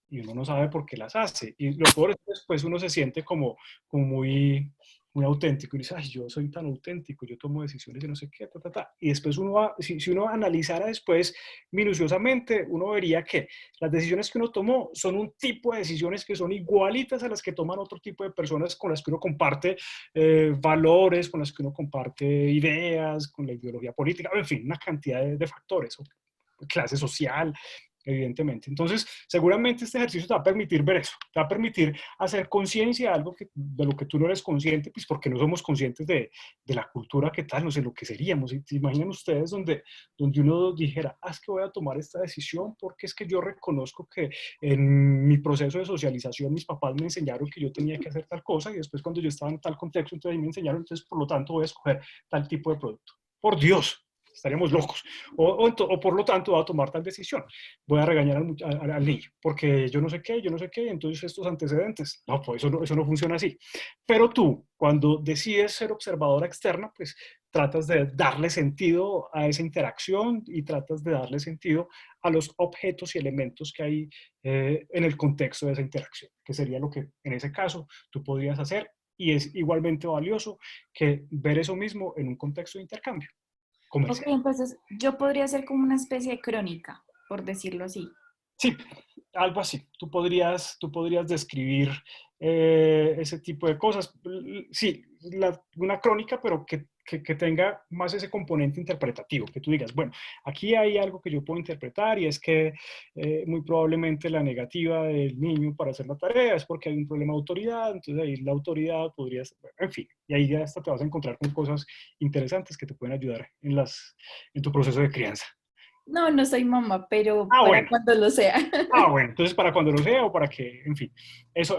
Speaker 1: y uno no sabe por qué las hace. Y lo peor es que después uno se siente como muy auténtico y dice, ay, yo soy tan auténtico, yo tomo decisiones y no sé qué, ta, ta, ta. Y después si uno analizara después minuciosamente, uno vería que las decisiones que uno tomó son un tipo de decisiones que son igualitas a las que toman otro tipo de personas con las que uno comparte valores, con las que uno comparte ideas, con la ideología política, en fin, una cantidad de factores, clase social, evidentemente. Entonces, seguramente este ejercicio te va a permitir ver eso, te va a permitir hacer conciencia de algo de lo que tú no eres consciente, pues porque no somos conscientes de la cultura que tal, no sé lo que seríamos. ¿Se imaginan ustedes donde uno dijera, es que voy a tomar esta decisión porque es que yo reconozco que en mi proceso de socialización mis papás me enseñaron que yo tenía que hacer tal cosa y después cuando yo estaba en tal contexto, entonces me enseñaron, entonces por lo tanto voy a escoger tal tipo de producto? Por Dios, estaríamos locos. O por lo tanto, va a tomar tal decisión. Voy a regañar al niño porque yo no sé qué, entonces estos antecedentes. No, pues eso no funciona así. Pero tú, cuando decides ser observadora externa, pues tratas de darle sentido a esa interacción y tratas de darle sentido a los objetos y elementos que hay en el contexto de esa interacción, que sería lo que en ese caso tú podrías hacer y es igualmente valioso que ver eso mismo en un contexto de intercambio
Speaker 3: Ok,
Speaker 1: comercial.
Speaker 3: entonces yo podría ser como una especie de crónica, por decirlo así.
Speaker 1: Sí, algo así. Tú podrías describir ese tipo de cosas. Sí, una crónica, pero que que tenga más ese componente interpretativo, que tú digas, bueno, aquí hay algo que yo puedo interpretar y es que muy probablemente la negativa del niño para hacer la tarea es porque hay un problema de autoridad, entonces ahí la autoridad podría ser, bueno, en fin, y ahí ya hasta te vas a encontrar con cosas interesantes que te pueden ayudar en tu proceso de crianza.
Speaker 3: No, no soy mamá, pero
Speaker 1: Ah,
Speaker 3: para
Speaker 1: bueno.
Speaker 3: cuando lo sea.
Speaker 1: Ah, bueno, entonces para cuando lo sea o para que, en fin, eso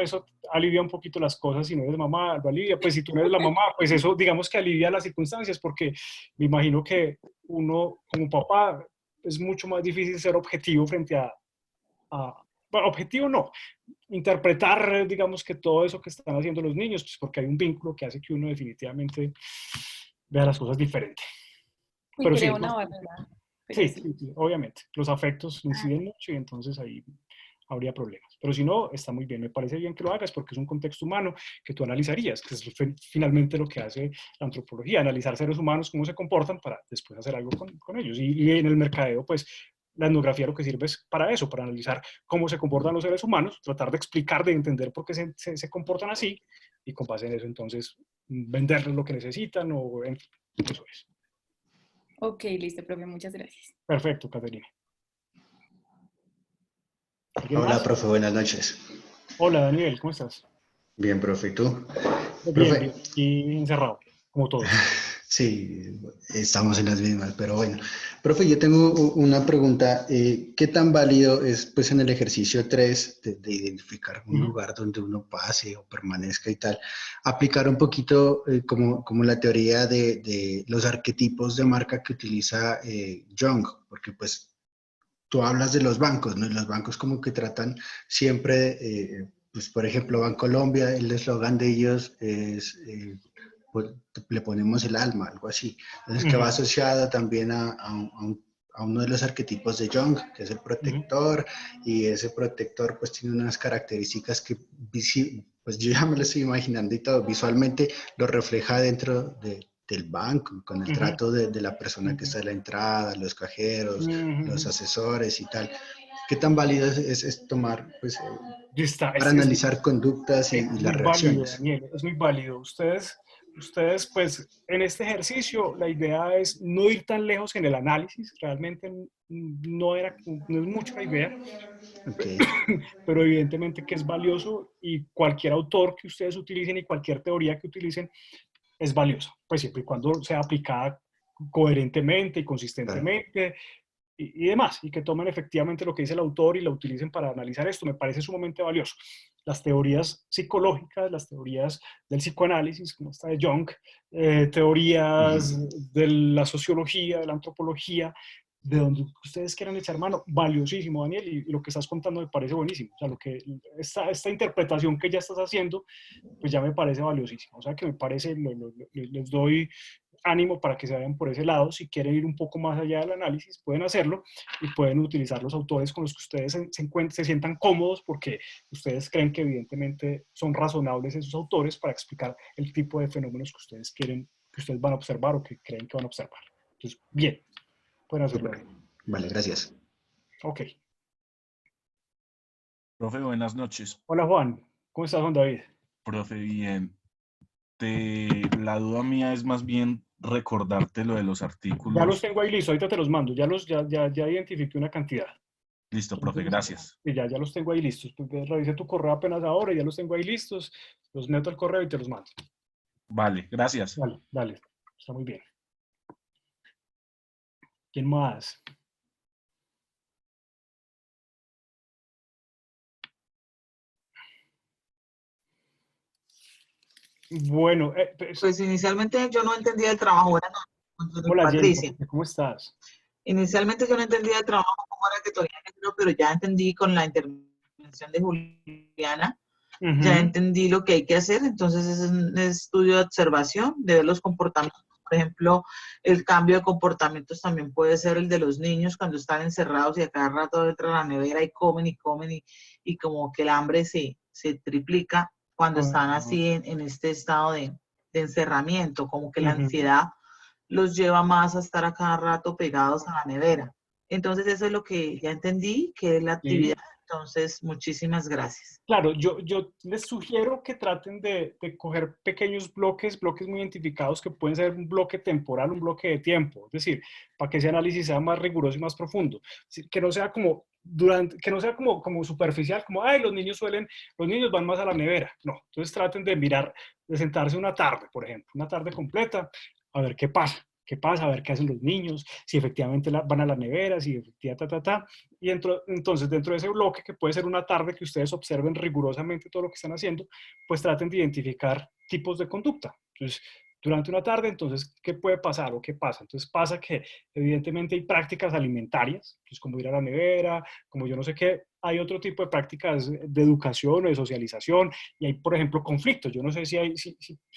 Speaker 1: alivia un poquito las cosas si no eres mamá, lo alivia, pues si tú no eres la mamá, pues eso digamos que alivia las circunstancias, porque me imagino que uno como papá es mucho más difícil ser objetivo frente bueno, objetivo no, interpretar, digamos que todo eso que están haciendo los niños, pues porque hay un vínculo que hace que uno definitivamente vea las cosas diferente.
Speaker 3: Uy,
Speaker 1: Pero sí,
Speaker 3: creo una barrera, pero
Speaker 1: sí,
Speaker 3: sí.
Speaker 1: sí, sí, obviamente. Los afectos
Speaker 3: Ah,
Speaker 1: inciden mucho y entonces ahí habría problemas. Pero si no, está muy bien. Me parece bien que lo hagas porque es un contexto humano que tú analizarías, que es finalmente lo que hace la antropología, analizar seres humanos, cómo se comportan para después hacer algo con ellos. Y en el mercadeo, pues la etnografía lo que sirve es para eso, para analizar cómo se comportan los seres humanos, tratar de explicar, de entender por qué se comportan así y con base en eso entonces venderles lo que necesitan o en fin, eso es.
Speaker 3: ok, listo, profe, muchas gracias.
Speaker 1: Perfecto, Caterina. ¿Alguien
Speaker 4: Hola,
Speaker 1: más?
Speaker 4: profe, buenas noches.
Speaker 1: Hola, Daniel, ¿cómo estás?
Speaker 4: Bien, profe, ¿y tú?
Speaker 1: Bien,
Speaker 4: Profe,
Speaker 1: bien, aquí encerrado, como todos.
Speaker 4: sí, estamos en las mismas, pero bueno. Profe, yo tengo una pregunta. ¿Qué tan válido es, pues, en el ejercicio 3 de identificar un
Speaker 1: Ujú,
Speaker 4: lugar donde uno pase o permanezca y tal, aplicar un poquito como la teoría de los arquetipos de marca que utiliza Jung? Porque, pues, tú hablas de los bancos, ¿no? Y los bancos como que tratan siempre, pues por ejemplo, Bancolombia, el eslogan de ellos es, pues, le ponemos el alma, algo así. Entonces que va
Speaker 1: ujú,
Speaker 4: asociado también a uno de los arquetipos de Jung, que es el
Speaker 1: ujú,
Speaker 4: protector, y ese protector pues tiene unas características que pues yo ya me lo estoy imaginando y todo, visualmente lo refleja dentro del banco, con el
Speaker 1: ujú,
Speaker 4: trato de la persona que
Speaker 1: ujú,
Speaker 4: está a la entrada, los cajeros, los
Speaker 1: ujú.
Speaker 4: asesores y tal. ¿Qué tan válido es tomar, pues,
Speaker 1: Y está,
Speaker 4: para analizar conductas
Speaker 1: es
Speaker 4: y
Speaker 1: muy
Speaker 4: las
Speaker 1: válido,
Speaker 4: reacciones?
Speaker 1: Daniel, es muy válido. Ustedes, pues, en este ejercicio, la idea es no ir tan lejos en el análisis, realmente no es mucho la idea,
Speaker 4: Ok,
Speaker 1: pero evidentemente que es valioso y cualquier autor que ustedes utilicen y cualquier teoría que utilicen es valiosa, pues siempre y cuando sea aplicada coherentemente y
Speaker 4: claro.
Speaker 1: consistentemente y demás, y que tomen efectivamente lo que dice el autor y lo utilicen para analizar esto, me parece sumamente valioso. Las teorías psicológicas, las teorías del psicoanálisis, como esta de Jung, teorías
Speaker 4: Ujú.
Speaker 1: de la sociología, de la antropología, de donde ustedes quieran echar mano, valiosísimo, Daniel, y lo que estás contando me parece buenísimo. O sea, esta interpretación que ya estás haciendo, pues ya me parece valiosísimo. O sea, que me parece, les doy ánimo para que se vayan por ese lado. Si quieren ir un poco más allá del análisis, pueden hacerlo y pueden utilizar los autores con los que ustedes se sientan cómodos porque ustedes creen que evidentemente son razonables esos autores para explicar el tipo de fenómenos que ustedes quieren, que ustedes van a observar o que creen que van a observar. Entonces, bien, pueden hacerlo
Speaker 4: Súper.
Speaker 1: ahí.
Speaker 4: Vale, gracias.
Speaker 1: Ok.
Speaker 5: Profe, buenas noches.
Speaker 1: Hola Juan, ¿cómo estás Juan David?
Speaker 5: Profe, bien. La duda mía es más bien recordarte lo de los
Speaker 1: Ya los
Speaker 5: artículos.
Speaker 1: tengo ahí listos, ahorita te los mando, ya identifiqué una cantidad.
Speaker 5: Listo, profe,
Speaker 1: Entonces,
Speaker 5: gracias.
Speaker 1: ya los tengo ahí listos. Porque revisé tu correo apenas ahora y ya los tengo ahí listos. Los meto al correo y te los mando.
Speaker 5: Vale, gracias.
Speaker 1: Dale, dale. Está muy bien. ¿Quién más? Bueno, pues,
Speaker 6: Pues inicialmente yo no entendía el trabajo, buenas noches,
Speaker 1: hola Jennifer,
Speaker 6: Patricia.
Speaker 1: ¿cómo estás?
Speaker 6: Inicialmente yo no entendía el trabajo como era que teoría de género, pero ya entendí con la intervención de Juliana, ya
Speaker 1: Ujú,
Speaker 6: entendí lo que hay que hacer, entonces es un estudio de observación, de ver los comportamientos. Por ejemplo, el cambio de comportamientos también puede ser el de los niños cuando están encerrados y a cada rato entran a la nevera y comen y comen y como que el hambre se triplica cuando están
Speaker 1: ujú,
Speaker 6: así en este estado de encerramiento, como que la
Speaker 1: ujú,
Speaker 6: ansiedad los lleva más a estar a cada rato pegados a la nevera. Entonces eso es lo que ya entendí, que es la actividad
Speaker 1: sí,
Speaker 6: Entonces, muchísimas gracias.
Speaker 1: Claro, yo les sugiero que traten de coger pequeños bloques muy identificados que pueden ser un bloque temporal, un bloque de tiempo, es decir, para que ese análisis sea más riguroso y más profundo, que no sea como que no sea como superficial, como, ay, los niños van más a la nevera. No, entonces traten de mirar, de sentarse una tarde, por ejemplo, una tarde completa, a ver qué pasa, a ver qué hacen los niños, si efectivamente van a la nevera, si efectivamente, y entonces dentro de ese bloque, que puede ser una tarde que ustedes observen rigurosamente todo lo que están haciendo, pues traten de identificar tipos de conducta. Entonces, durante una tarde, entonces, ¿qué puede pasar o qué pasa? Entonces pasa que evidentemente hay prácticas alimentarias, pues como ir a la nevera, como yo no sé qué, hay otro tipo de prácticas de educación o de socialización, y hay, por ejemplo, conflictos. Yo no sé si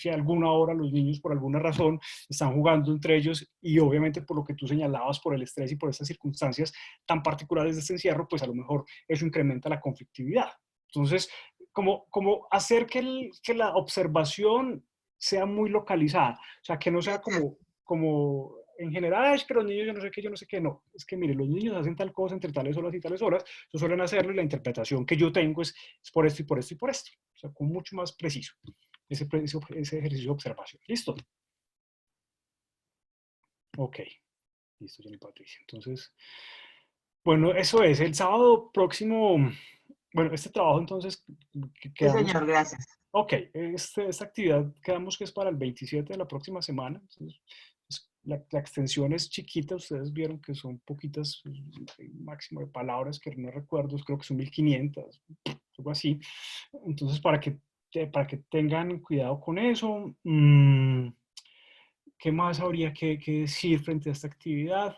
Speaker 1: alguna hora los niños, por alguna razón, están jugando entre ellos, y obviamente por lo que tú señalabas, por el estrés y por estas circunstancias tan particulares de este encierro, pues a lo mejor eso incrementa la conflictividad. Entonces, como hacer que la observación sea muy localizada, o sea, que no sea como en general, es que los niños yo no sé qué, no, es que mire, los niños hacen tal cosa entre tales horas y tales horas, ellos suelen hacerlo, y la interpretación que yo tengo es por esto y por esto y por esto, o sea, con mucho más preciso, ese ejercicio de observación. ¿Listo? Ok, listo, Jenny Patricia. Entonces, bueno, eso es, el sábado próximo, bueno, este trabajo entonces,
Speaker 6: Sí,
Speaker 1: quedamos.
Speaker 6: señor, gracias.
Speaker 1: Ok, esta actividad quedamos que es para el 27 de la próxima semana. Entonces, la extensión es chiquita, ustedes vieron que son poquitas, el máximo de palabras que no recuerdo, creo que son 1500, algo así. Entonces, para que tengan cuidado con eso. ¿Qué más habría que decir frente a esta actividad?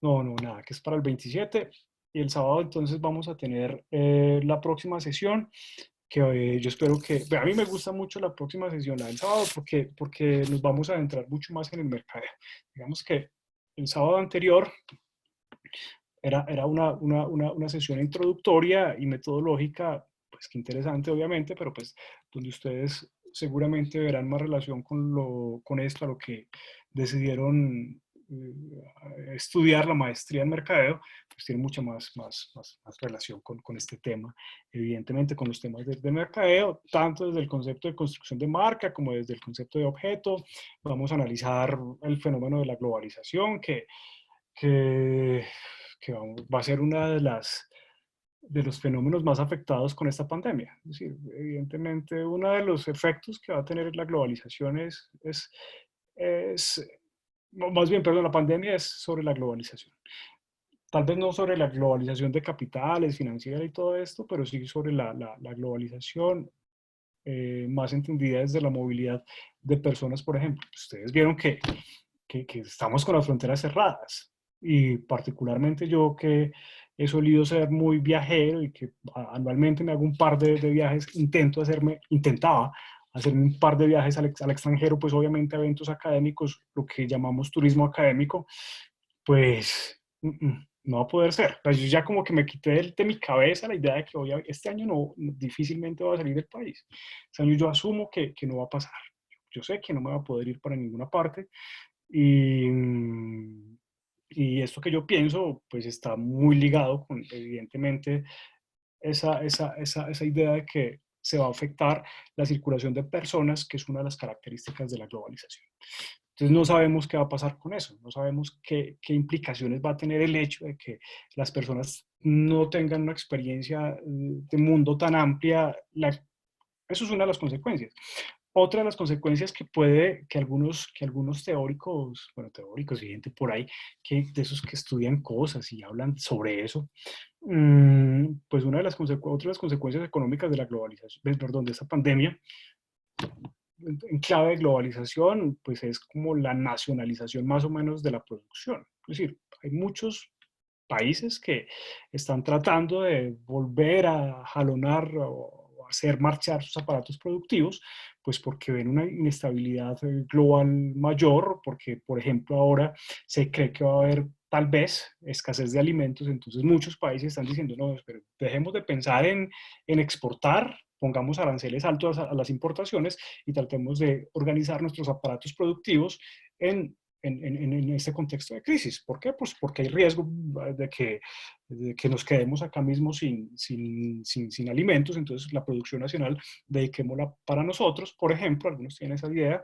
Speaker 1: No, nada, que es para el 27. Y el sábado entonces vamos a tener la próxima sesión, que yo espero que, bueno, a mí me gusta mucho la próxima sesión, la del sábado, porque nos vamos a adentrar mucho más en el mercadeo. Digamos que el sábado anterior era una sesión introductoria y metodológica, pues que interesante obviamente, pero pues donde ustedes seguramente verán más relación con esto, a lo que decidieron estudiar la maestría en mercadeo, pues tiene mucha más relación con este tema, evidentemente con los temas de mercadeo, tanto desde el concepto de construcción de marca como desde el concepto de objeto. Vamos a analizar el fenómeno de la globalización, que, va a ser una de los fenómenos más afectados con esta pandemia. Es decir, evidentemente, uno de los efectos que va a tener la globalización más bien, perdón, la pandemia es sobre la globalización. Tal vez no sobre la globalización de capitales, financiera y todo esto, pero sí sobre la globalización más entendida desde la movilidad de personas, por ejemplo. Ustedes vieron que estamos con las fronteras cerradas, y particularmente yo, que he solido ser muy viajero y que anualmente me hago un par de viajes, intentaba hacerme un par de viajes al extranjero, pues obviamente a eventos académicos, lo que llamamos turismo académico, pues no va a poder ser. Pues yo ya como que me quité de mi cabeza la idea de que este año difícilmente va a salir del país. Este año yo asumo que no va a pasar. Yo sé que no me va a poder ir para ninguna parte, y esto que yo pienso, pues está muy ligado con, evidentemente, esa idea de que se va a afectar la circulación de personas, que es una de las características de la globalización. Entonces no sabemos qué va a pasar con eso, no sabemos qué implicaciones va a tener el hecho de que las personas no tengan una experiencia de mundo tan amplia. Eso es una de las consecuencias. Otra de las consecuencias que algunos teóricos, bueno, teóricos y gente por ahí, de esos que estudian cosas y hablan sobre eso, pues una de otras consecuencias económicas de la globalización, perdón, de esta pandemia, en clave de globalización, pues es como la nacionalización más o menos de la producción. Es decir, hay muchos países que están tratando de volver a jalonar o hacer marchar sus aparatos productivos, pues porque ven una inestabilidad global mayor, porque, por ejemplo, ahora se cree que va a haber tal vez escasez de alimentos. Entonces muchos países están diciendo, no, pero dejemos de pensar en exportar, pongamos aranceles altos a las importaciones y tratemos de organizar nuestros aparatos productivos en en este contexto de crisis. ¿Por qué? Pues porque hay riesgo de que nos quedemos acá mismo sin alimentos, entonces la producción nacional dediquémosla para nosotros, por ejemplo, algunos tienen esa idea.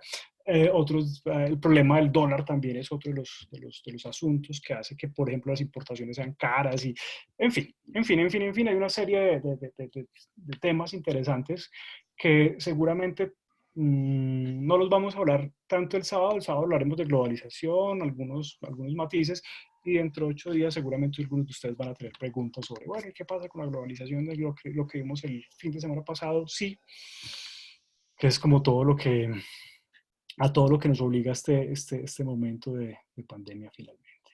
Speaker 1: Otros, el problema del dólar también es otro de los asuntos que hace que, por ejemplo, las importaciones sean caras y, en fin, hay una serie de temas interesantes que seguramente no los vamos a hablar tanto el sábado hablaremos de globalización, algunos matices, y dentro de 8 días seguramente algunos de ustedes van a tener preguntas sobre, bueno, ¿qué pasa con la globalización? Lo que vimos el fin de semana pasado, sí, que es como todo lo que a todo lo que nos obliga este momento de pandemia finalmente.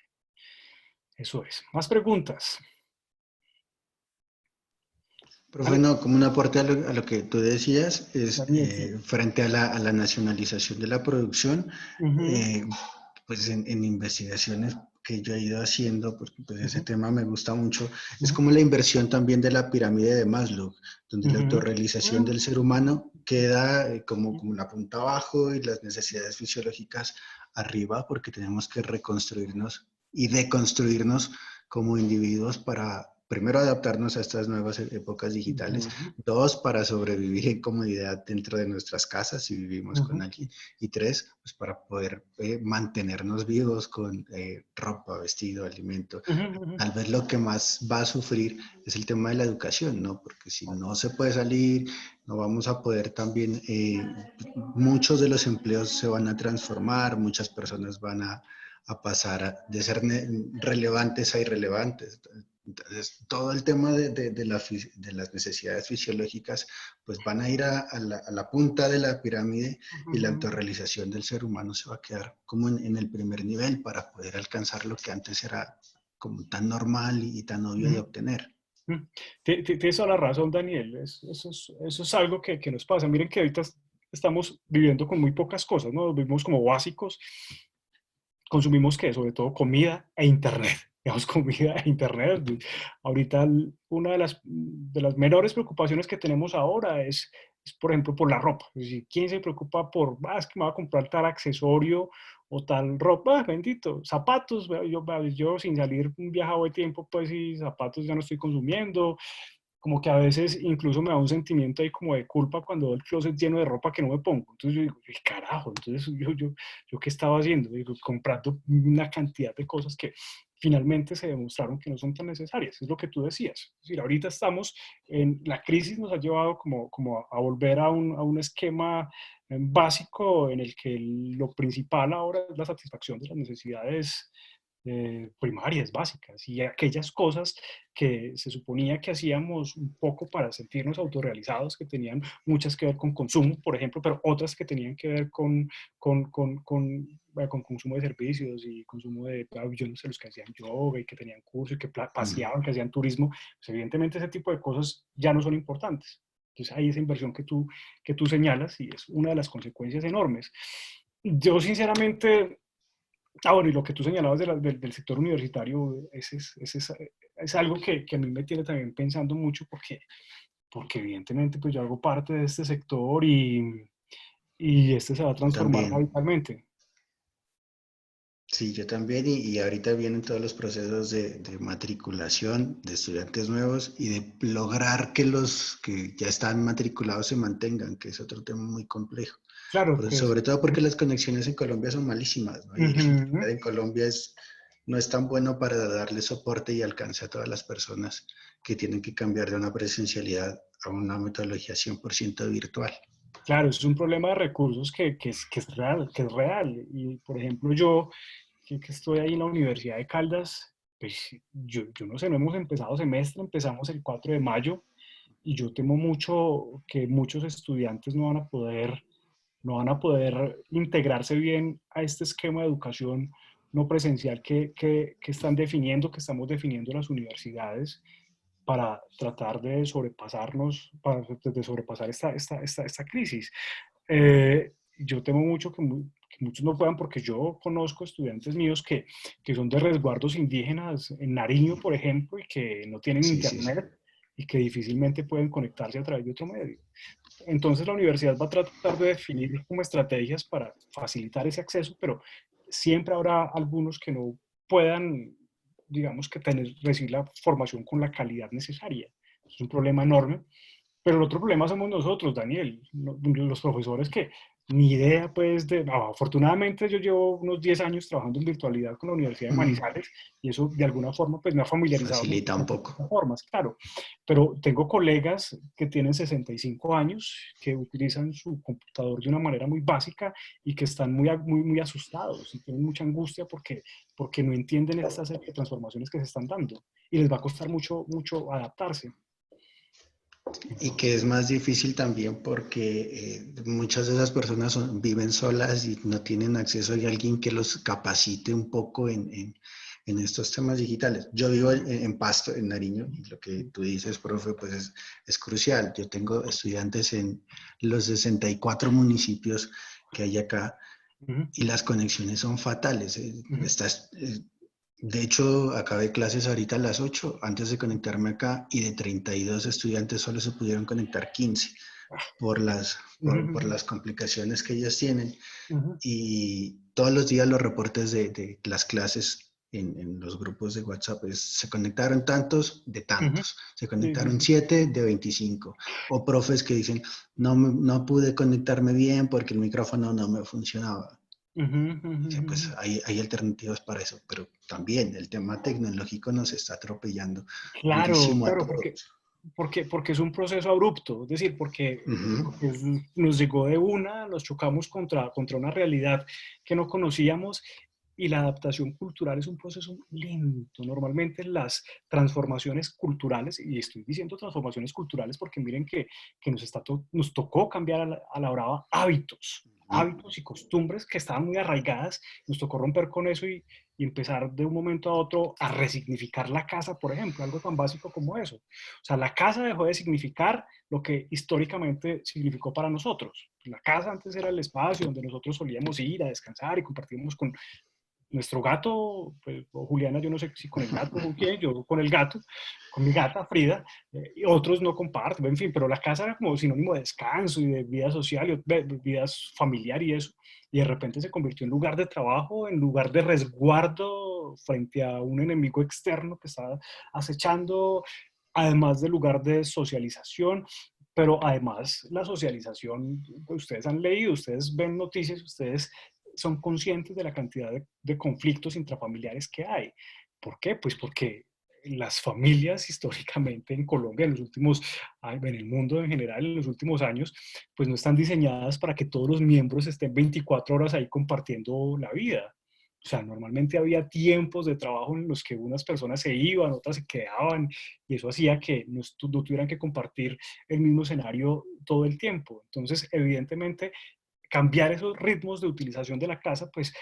Speaker 1: Eso es. Más preguntas.
Speaker 4: Profe, no, como un aporte a lo que tú decías, es
Speaker 1: Daniel, sí.
Speaker 4: frente a la nacionalización de la producción,
Speaker 1: Ujú,
Speaker 4: pues en investigaciones que yo he ido haciendo, porque pues ese
Speaker 1: ujú,
Speaker 4: tema me gusta mucho, es
Speaker 1: ujú,
Speaker 4: como la inversión también de la pirámide de Maslow, donde la
Speaker 1: ujú,
Speaker 4: autorrealización del ser humano queda como la punta abajo y las necesidades fisiológicas arriba, porque tenemos que reconstruirnos y deconstruirnos como individuos para, primero, adaptarnos a estas nuevas épocas digitales,
Speaker 1: ujú,
Speaker 4: dos, para sobrevivir en comodidad dentro de nuestras casas si vivimos con
Speaker 1: ujú,
Speaker 4: alguien, y tres, pues para poder mantenernos vivos con ropa, vestido, alimento.
Speaker 1: ujú, ujú,
Speaker 4: Tal vez lo que más va a sufrir es el tema de la educación, ¿no? Porque si no se puede salir, no vamos a poder también, muchos de los empleos se van a transformar, muchas personas van a pasar de ser relevantes a irrelevantes. Entonces, todo el tema de las necesidades fisiológicas, pues van a ir a la punta de la pirámide y la
Speaker 1: ujú.
Speaker 4: autorrealización del ser humano se va a quedar como en el primer nivel para poder alcanzar lo que antes era como tan normal y tan obvio de
Speaker 1: Ujú.
Speaker 4: obtener.
Speaker 1: Tienes toda la razón, Daniel. Eso es algo que nos pasa. Miren que ahorita estamos viviendo con muy pocas cosas, ¿no? Vivimos como básicos. Consumimos que sobre todo comida e internet. Digamos, comida e internet. Ahorita una de las menores preocupaciones que tenemos ahora es, por ejemplo, por la ropa. Es decir, ¿quién se preocupa por, es que me va a comprar tal accesorio o tal ropa? Bendito. Zapatos, yo sin salir un viajado de tiempo, pues y zapatos ya no estoy consumiendo. Como que a veces incluso me da un sentimiento ahí como de culpa cuando veo el closet lleno de ropa que no me pongo. Entonces yo digo, "¿Qué carajo?". Entonces yo ¿qué estaba haciendo? Digo, comprando una cantidad de cosas que finalmente se demostraron que no son tan necesarias. Es lo que tú decías. Es decir, ahorita estamos en la crisis, nos ha llevado como a volver a un esquema básico en el que lo principal ahora es la satisfacción de las necesidades primarias, básicas, y aquellas cosas que se suponía que hacíamos un poco para sentirnos autorrealizados, que tenían muchas que ver con consumo, por ejemplo, pero otras que tenían que ver con consumo de servicios y consumo de, yo no sé, los que hacían yoga y que tenían cursos y que paseaban, que hacían turismo, pues evidentemente ese tipo de cosas ya no son importantes. Entonces hay esa inversión que tú señalas y es una de las consecuencias enormes. Yo sinceramente bueno, y lo que tú señalabas del sector universitario es algo que a mí me tiene también pensando mucho porque evidentemente pues yo hago parte de este sector y este se va a
Speaker 4: Yo
Speaker 1: transformar
Speaker 4: también.
Speaker 1: radicalmente.
Speaker 4: Sí, yo también, y ahorita vienen todos los procesos de matriculación de estudiantes nuevos y de lograr que los que ya están matriculados se mantengan, que es otro tema muy complejo.
Speaker 1: Claro
Speaker 4: Pero
Speaker 1: que es.
Speaker 4: sobre todo porque las conexiones en Colombia son malísimas, ¿no? Y el
Speaker 1: Ujú.
Speaker 4: internet en Colombia no es tan bueno para darle soporte y alcance a todas las personas que tienen que cambiar de una presencialidad a una metodología 100% virtual.
Speaker 1: Claro, eso es un problema de recursos que es real, que es real. Y por ejemplo, yo que estoy ahí en la Universidad de Caldas, pues yo no sé, no hemos empezado semestre, empezamos el 4 de mayo y yo temo mucho que muchos estudiantes no van a poder integrarse bien a este esquema de educación no presencial que están definiendo, que estamos definiendo las universidades para tratar de sobrepasarnos, de sobrepasar esta crisis. Yo temo mucho que muchos no puedan, porque yo conozco estudiantes míos que son de resguardos indígenas en Nariño, por ejemplo, y que no tienen
Speaker 4: Sí, sí, sí.
Speaker 1: internet y que difícilmente pueden conectarse a través de otro medio. Entonces la universidad va a tratar de definir como estrategias para facilitar ese acceso, pero siempre habrá algunos que no puedan, digamos, que recibir la formación con la calidad necesaria. Es un problema enorme. Pero el otro problema somos nosotros, Daniel, los profesores que ni idea, pues, afortunadamente yo llevo unos 10 años trabajando en virtualidad con la Universidad de Manizales y eso de alguna forma, pues, me ha familiarizado mucho
Speaker 4: Facilita un
Speaker 1: con las
Speaker 4: poco.
Speaker 1: plataformas, claro. Pero tengo colegas que tienen 65 años, que utilizan su computador de una manera muy básica y que están muy asustados y tienen mucha angustia porque no entienden esta serie de transformaciones que se están dando y les va a costar mucho adaptarse.
Speaker 4: Y que es más difícil también porque muchas de esas personas viven solas y no tienen acceso a alguien que los capacite un poco en estos temas digitales. Yo vivo en Pasto, en Nariño, y lo que tú dices, profe, pues es crucial. Yo tengo estudiantes en los 64 municipios que hay acá y las conexiones son fatales. De hecho, acabé clases ahorita a las 8 antes de conectarme acá y de 32 estudiantes solo se pudieron conectar 15 por las complicaciones que ellos tienen. Y todos los días los reportes de las clases en los grupos de WhatsApp se conectaron tantos de tantos, se conectaron 7 de 25. O profes que dicen, no pude conectarme bien porque el micrófono no me funcionaba. Pues hay alternativas para eso, pero también el tema tecnológico nos está atropellando durísimo a
Speaker 1: Claro,
Speaker 4: todos.
Speaker 1: porque es un proceso abrupto, es decir, porque nos llegó de nos chocamos contra una realidad que no conocíamos y la adaptación cultural es un proceso lento. Normalmente las transformaciones culturales, y estoy diciendo transformaciones culturales porque miren que nos tocó cambiar a la brava hábitos y costumbres que estaban muy arraigadas, nos tocó romper con eso y empezar de un momento a otro a resignificar la casa, por ejemplo, algo tan básico como eso. O sea, la casa dejó de significar lo que históricamente significó para nosotros. La casa antes era el espacio donde nosotros solíamos ir a descansar y compartíamos con nuestro gato, pues, o Juliana, yo no sé si con el gato o quién, yo con el gato, con mi gata Frida, y otros no comparten, en fin, pero la casa era como sinónimo de descanso y de vida social, y de vida familiar y eso, y de repente se convirtió en lugar de trabajo, en lugar de resguardo frente a un enemigo externo que estaba acechando, además de lugar de socialización. Pero además la socialización, ustedes han leído, ustedes ven noticias, ustedes son conscientes de la cantidad de conflictos intrafamiliares que hay. ¿Por qué? Pues porque las familias históricamente en Colombia, en el mundo en general, en los últimos años, pues no están diseñadas para que todos los miembros estén 24 horas ahí compartiendo la vida. O sea, normalmente había tiempos de trabajo en los que unas personas se iban, otras se quedaban, y eso hacía que no tuvieran que compartir el mismo escenario todo el tiempo. Entonces, evidentemente, cambiar esos ritmos de utilización de la casa, pues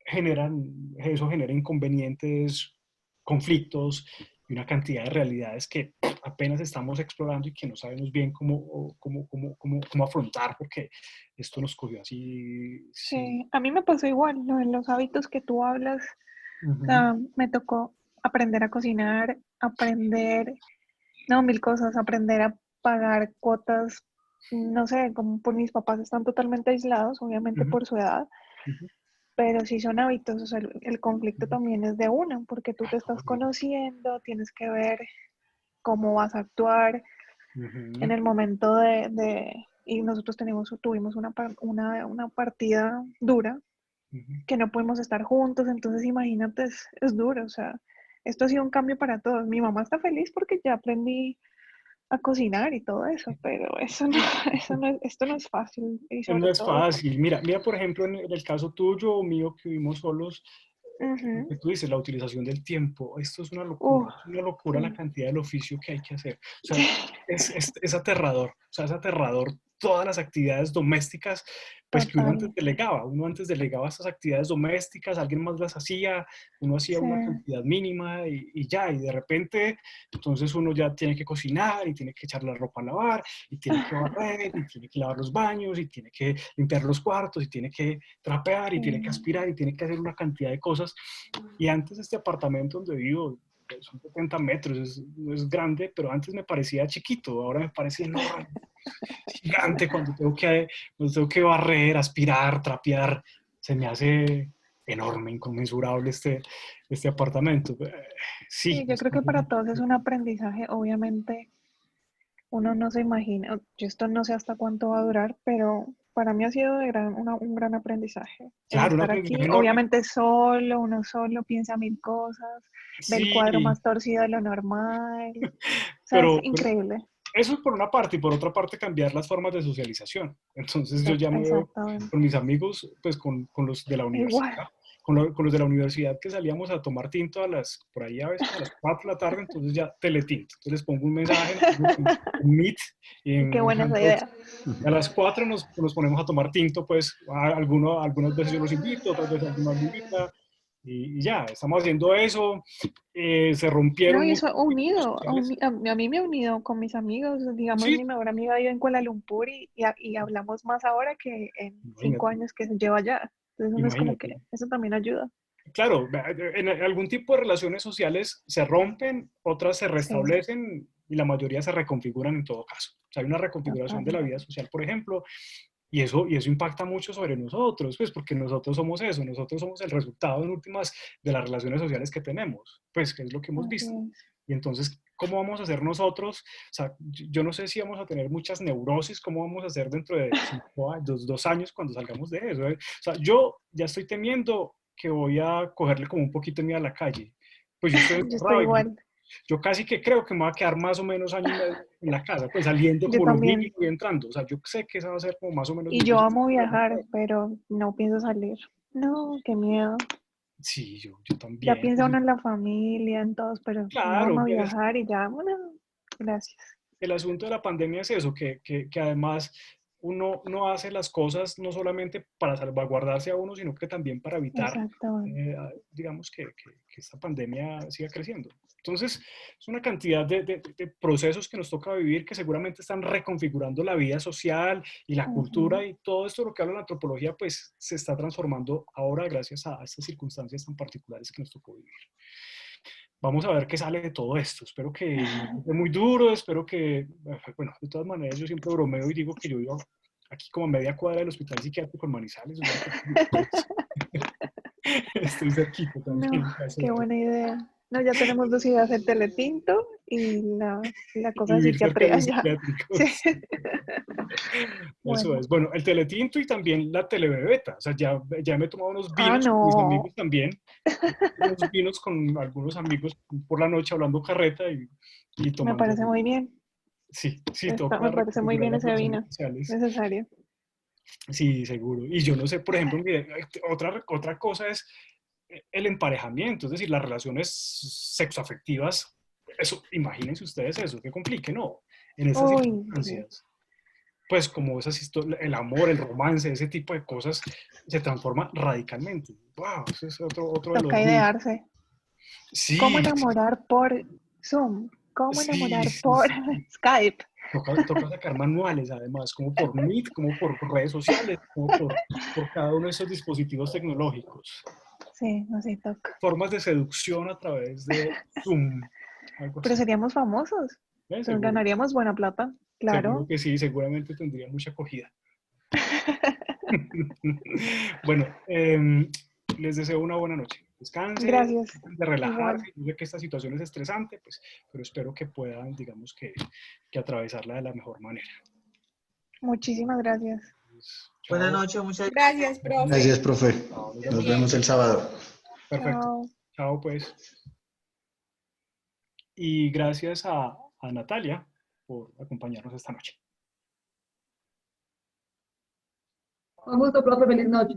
Speaker 1: eso genera inconvenientes, conflictos y una cantidad de realidades que apenas estamos explorando y que no sabemos bien cómo afrontar, porque esto nos cogió así.
Speaker 2: Sí, a mí me pasó igual, ¿no? En los hábitos que tú hablas, o sea, me tocó aprender a cocinar, mil cosas, aprender a pagar cuotas, no sé, como por mis papás están totalmente aislados, obviamente por su edad, pero sí son hábitos, o sea, el conflicto también es de uno, porque tú te estás conociendo, tienes que ver cómo vas a actuar en el momento y nosotros tuvimos una partida dura, que no pudimos estar juntos, entonces imagínate, es duro, o sea, esto ha sido un cambio para todos. Mi mamá está feliz porque ya aprendí a cocinar y todo eso, pero esto no es fácil y
Speaker 1: No
Speaker 2: sobre
Speaker 1: es
Speaker 2: todo.
Speaker 1: fácil. Mira, por ejemplo, en el caso tuyo o mío que vivimos solos, lo que tú dices, la utilización del tiempo, esto es una locura la
Speaker 2: Sí.
Speaker 1: cantidad del oficio que hay que hacer. O sea, es aterrador, o sea, es aterrador todas las actividades domésticas, pues que
Speaker 2: Total,
Speaker 1: uno antes delegaba estas actividades domésticas, alguien más las hacía, uno hacía
Speaker 2: sí.
Speaker 1: una cantidad mínima y ya, y de repente, entonces uno ya tiene que cocinar y tiene que echar la ropa a lavar y tiene que barrer y tiene que lavar los baños y tiene que limpiar los cuartos y tiene que trapear y tiene que
Speaker 2: Sí.
Speaker 1: aspirar y tiene que hacer una cantidad de cosas. Y antes este apartamento donde vivo, son 70 metros, no es grande, pero antes me parecía chiquito, ahora me parece enorme, gigante cuando tengo que barrer, aspirar, trapear, se me hace enorme, inconmensurable este apartamento. Sí,
Speaker 2: Sí, yo creo que para todos es un aprendizaje, obviamente uno no se imagina, yo esto no sé hasta cuánto va a durar, pero para mí ha sido un gran aprendizaje. El
Speaker 1: claro, un
Speaker 2: estar
Speaker 1: aprendizaje
Speaker 2: aquí,
Speaker 1: enorme.
Speaker 2: obviamente solo, uno solo piensa mil cosas, ve el
Speaker 1: Sí,
Speaker 2: cuadro más torcido de lo normal, o sea, es
Speaker 1: pero
Speaker 2: increíble.
Speaker 1: eso es por una parte, y por otra parte cambiar las formas de socialización. Entonces yo ya me veo
Speaker 2: Exactamente.
Speaker 1: con mis amigos, pues con los de la
Speaker 2: Igual.
Speaker 1: universidad, con los de la universidad que salíamos a tomar tinto por ahí a veces a las 4 de la tarde, entonces ya teletinto. Entonces les pongo un mensaje en Meet y
Speaker 2: Qué
Speaker 1: en
Speaker 2: buena esa
Speaker 1: Hangout.
Speaker 2: idea.
Speaker 1: A las 4 nos ponemos a tomar tinto, pues algunas veces yo los invito, otras veces alguno me invita, y ya, estamos haciendo eso. Se
Speaker 2: No,
Speaker 1: rompieron
Speaker 2: y
Speaker 1: muchos
Speaker 2: eso ha unido,
Speaker 1: sociales.
Speaker 2: a mí me ha unido con mis amigos, digamos,
Speaker 1: Sí,
Speaker 2: mi mejor amiga vive en Kuala Lumpur y hablamos más ahora que en 5
Speaker 1: imagínate,
Speaker 2: años que se lleva allá. Entonces uno es como que
Speaker 1: imagínate.
Speaker 2: eso también ayuda.
Speaker 1: Claro, en algún tipo de relaciones sociales se rompen, otras se
Speaker 2: Sí,
Speaker 1: restablecen y la mayoría se reconfiguran en todo caso. O sea, hay una reconfiguración de
Speaker 2: total.
Speaker 1: la vida social, por ejemplo, y eso impacta mucho sobre nosotros, pues porque nosotros somos eso, nosotros somos el resultado en últimas de las relaciones sociales que tenemos, pues que es lo que hemos
Speaker 2: Así
Speaker 1: visto.
Speaker 2: es.
Speaker 1: Y entonces, ¿cómo vamos a hacer nosotros? O sea, yo no sé si vamos a tener muchas neurosis, ¿cómo vamos a hacer dentro de 5 años, 2 años cuando salgamos de eso? O sea, yo ya estoy temiendo que voy a cogerle como un poquito de miedo a la calle. Pues yo estoy
Speaker 2: Yo estoy
Speaker 1: encerrado y
Speaker 2: igual,
Speaker 1: yo casi que creo que me va a quedar más o menos año y medio en la casa, pues saliendo
Speaker 2: yo
Speaker 1: como lo
Speaker 2: también.
Speaker 1: mínimo y entrando. O sea, yo sé que esa va a ser como más o menos
Speaker 2: Y
Speaker 1: mi
Speaker 2: yo
Speaker 1: posición.
Speaker 2: amo viajar, pero no pienso salir. No, qué miedo.
Speaker 1: Sí, yo
Speaker 2: Ya
Speaker 1: también.
Speaker 2: piensa uno en la familia, en todos, pero uno
Speaker 1: Claro,
Speaker 2: ama
Speaker 1: pues
Speaker 2: viajar y ya, bueno, gracias.
Speaker 1: el asunto de la pandemia es eso, que además uno no hace las cosas no solamente para salvaguardarse a uno, sino que también para evitar,
Speaker 2: Exactamente.
Speaker 1: digamos, que esta pandemia siga creciendo. Entonces, es una cantidad de procesos que nos toca vivir que seguramente están reconfigurando la vida social y la
Speaker 2: Ujú.
Speaker 1: cultura y todo esto, lo que habla la antropología, pues se está transformando ahora gracias a estas circunstancias tan particulares que nos tocó vivir. Vamos a ver qué sale de todo esto. Espero que no esté muy duro, espero que, bueno, de todas maneras yo siempre bromeo y digo que yo vivo aquí como a media cuadra del hospital psiquiátrico en Manizales, o sea que pues, estoy cerquita
Speaker 2: No,
Speaker 1: también, gracias
Speaker 2: qué
Speaker 1: a Dios.
Speaker 2: buena idea. No, ya tenemos dos ideas, el teletinto y la
Speaker 1: Y
Speaker 2: cosa de
Speaker 1: vivir cerca de
Speaker 2: psiquiatría
Speaker 1: un
Speaker 2: ya.
Speaker 1: psiquiátrico.
Speaker 2: Sí.
Speaker 1: Eso
Speaker 2: Bueno.
Speaker 1: es. Bueno, el teletinto y también la telebebeta. O sea, ya me he tomado unos
Speaker 2: Ah,
Speaker 1: vinos con mis
Speaker 2: no.
Speaker 1: amigos también. Unos vinos con algunos amigos por la noche hablando carreta y
Speaker 2: Me
Speaker 1: tomando.
Speaker 2: parece muy bien.
Speaker 1: Sí, sí, toca
Speaker 2: Me parece muy
Speaker 1: reconfigurar
Speaker 2: bien
Speaker 1: las
Speaker 2: ese
Speaker 1: relaciones
Speaker 2: vino.
Speaker 1: sociales.
Speaker 2: Necesario.
Speaker 1: Sí, seguro. Y yo no sé, por ejemplo, mire, otra cosa es el emparejamiento, es decir, las relaciones sexoafectivas. Eso, imagínense ustedes eso, que complique, ¿no? En estas
Speaker 2: Uy, sí.
Speaker 1: circunstancias, pues como el amor, el romance, ese tipo de cosas se transforma radicalmente. ¡Wow! Ese es otro de los
Speaker 2: Toca
Speaker 1: ruidos.
Speaker 2: idearse. ¿Cómo
Speaker 1: Sí,
Speaker 2: enamorar por Zoom? ¿Cómo
Speaker 1: sí,
Speaker 2: enamorar
Speaker 1: sí,
Speaker 2: por
Speaker 1: sí.
Speaker 2: Skype?
Speaker 1: Toca sacar manuales, además, como por Meet, como por redes sociales, como por cada uno de esos dispositivos tecnológicos.
Speaker 2: Sí, así toca.
Speaker 1: Formas de seducción a través de Zoom, algo
Speaker 2: Pero
Speaker 1: así.
Speaker 2: seríamos famosos. Entonces
Speaker 1: Seguro,
Speaker 2: ganaríamos buena plata.
Speaker 1: seguro
Speaker 2: Claro.
Speaker 1: que sí, seguramente tendría mucha acogida. Bueno, les deseo una buena noche. Descansen,
Speaker 2: Gracias.
Speaker 1: traten de
Speaker 2: Igual.
Speaker 1: relajarse. Yo sé que esta situación es estresante, pues, pero espero que puedan, digamos, que atravesarla de la mejor manera.
Speaker 2: Muchísimas gracias.
Speaker 1: Pues,
Speaker 6: Buenas
Speaker 1: chao.
Speaker 6: noches, muchas
Speaker 3: Gracias,
Speaker 4: Gracias,
Speaker 3: profe.
Speaker 4: profe.
Speaker 1: Chao, nos
Speaker 3: Estés
Speaker 4: Nos
Speaker 1: vemos
Speaker 3: bien.
Speaker 1: luego.
Speaker 4: vemos el sábado.
Speaker 1: Perfecto.
Speaker 2: Chao.
Speaker 1: Chao, pues. Y gracias a Natalia por acompañarnos esta noche.
Speaker 7: Con gusto, profe. Feliz noche.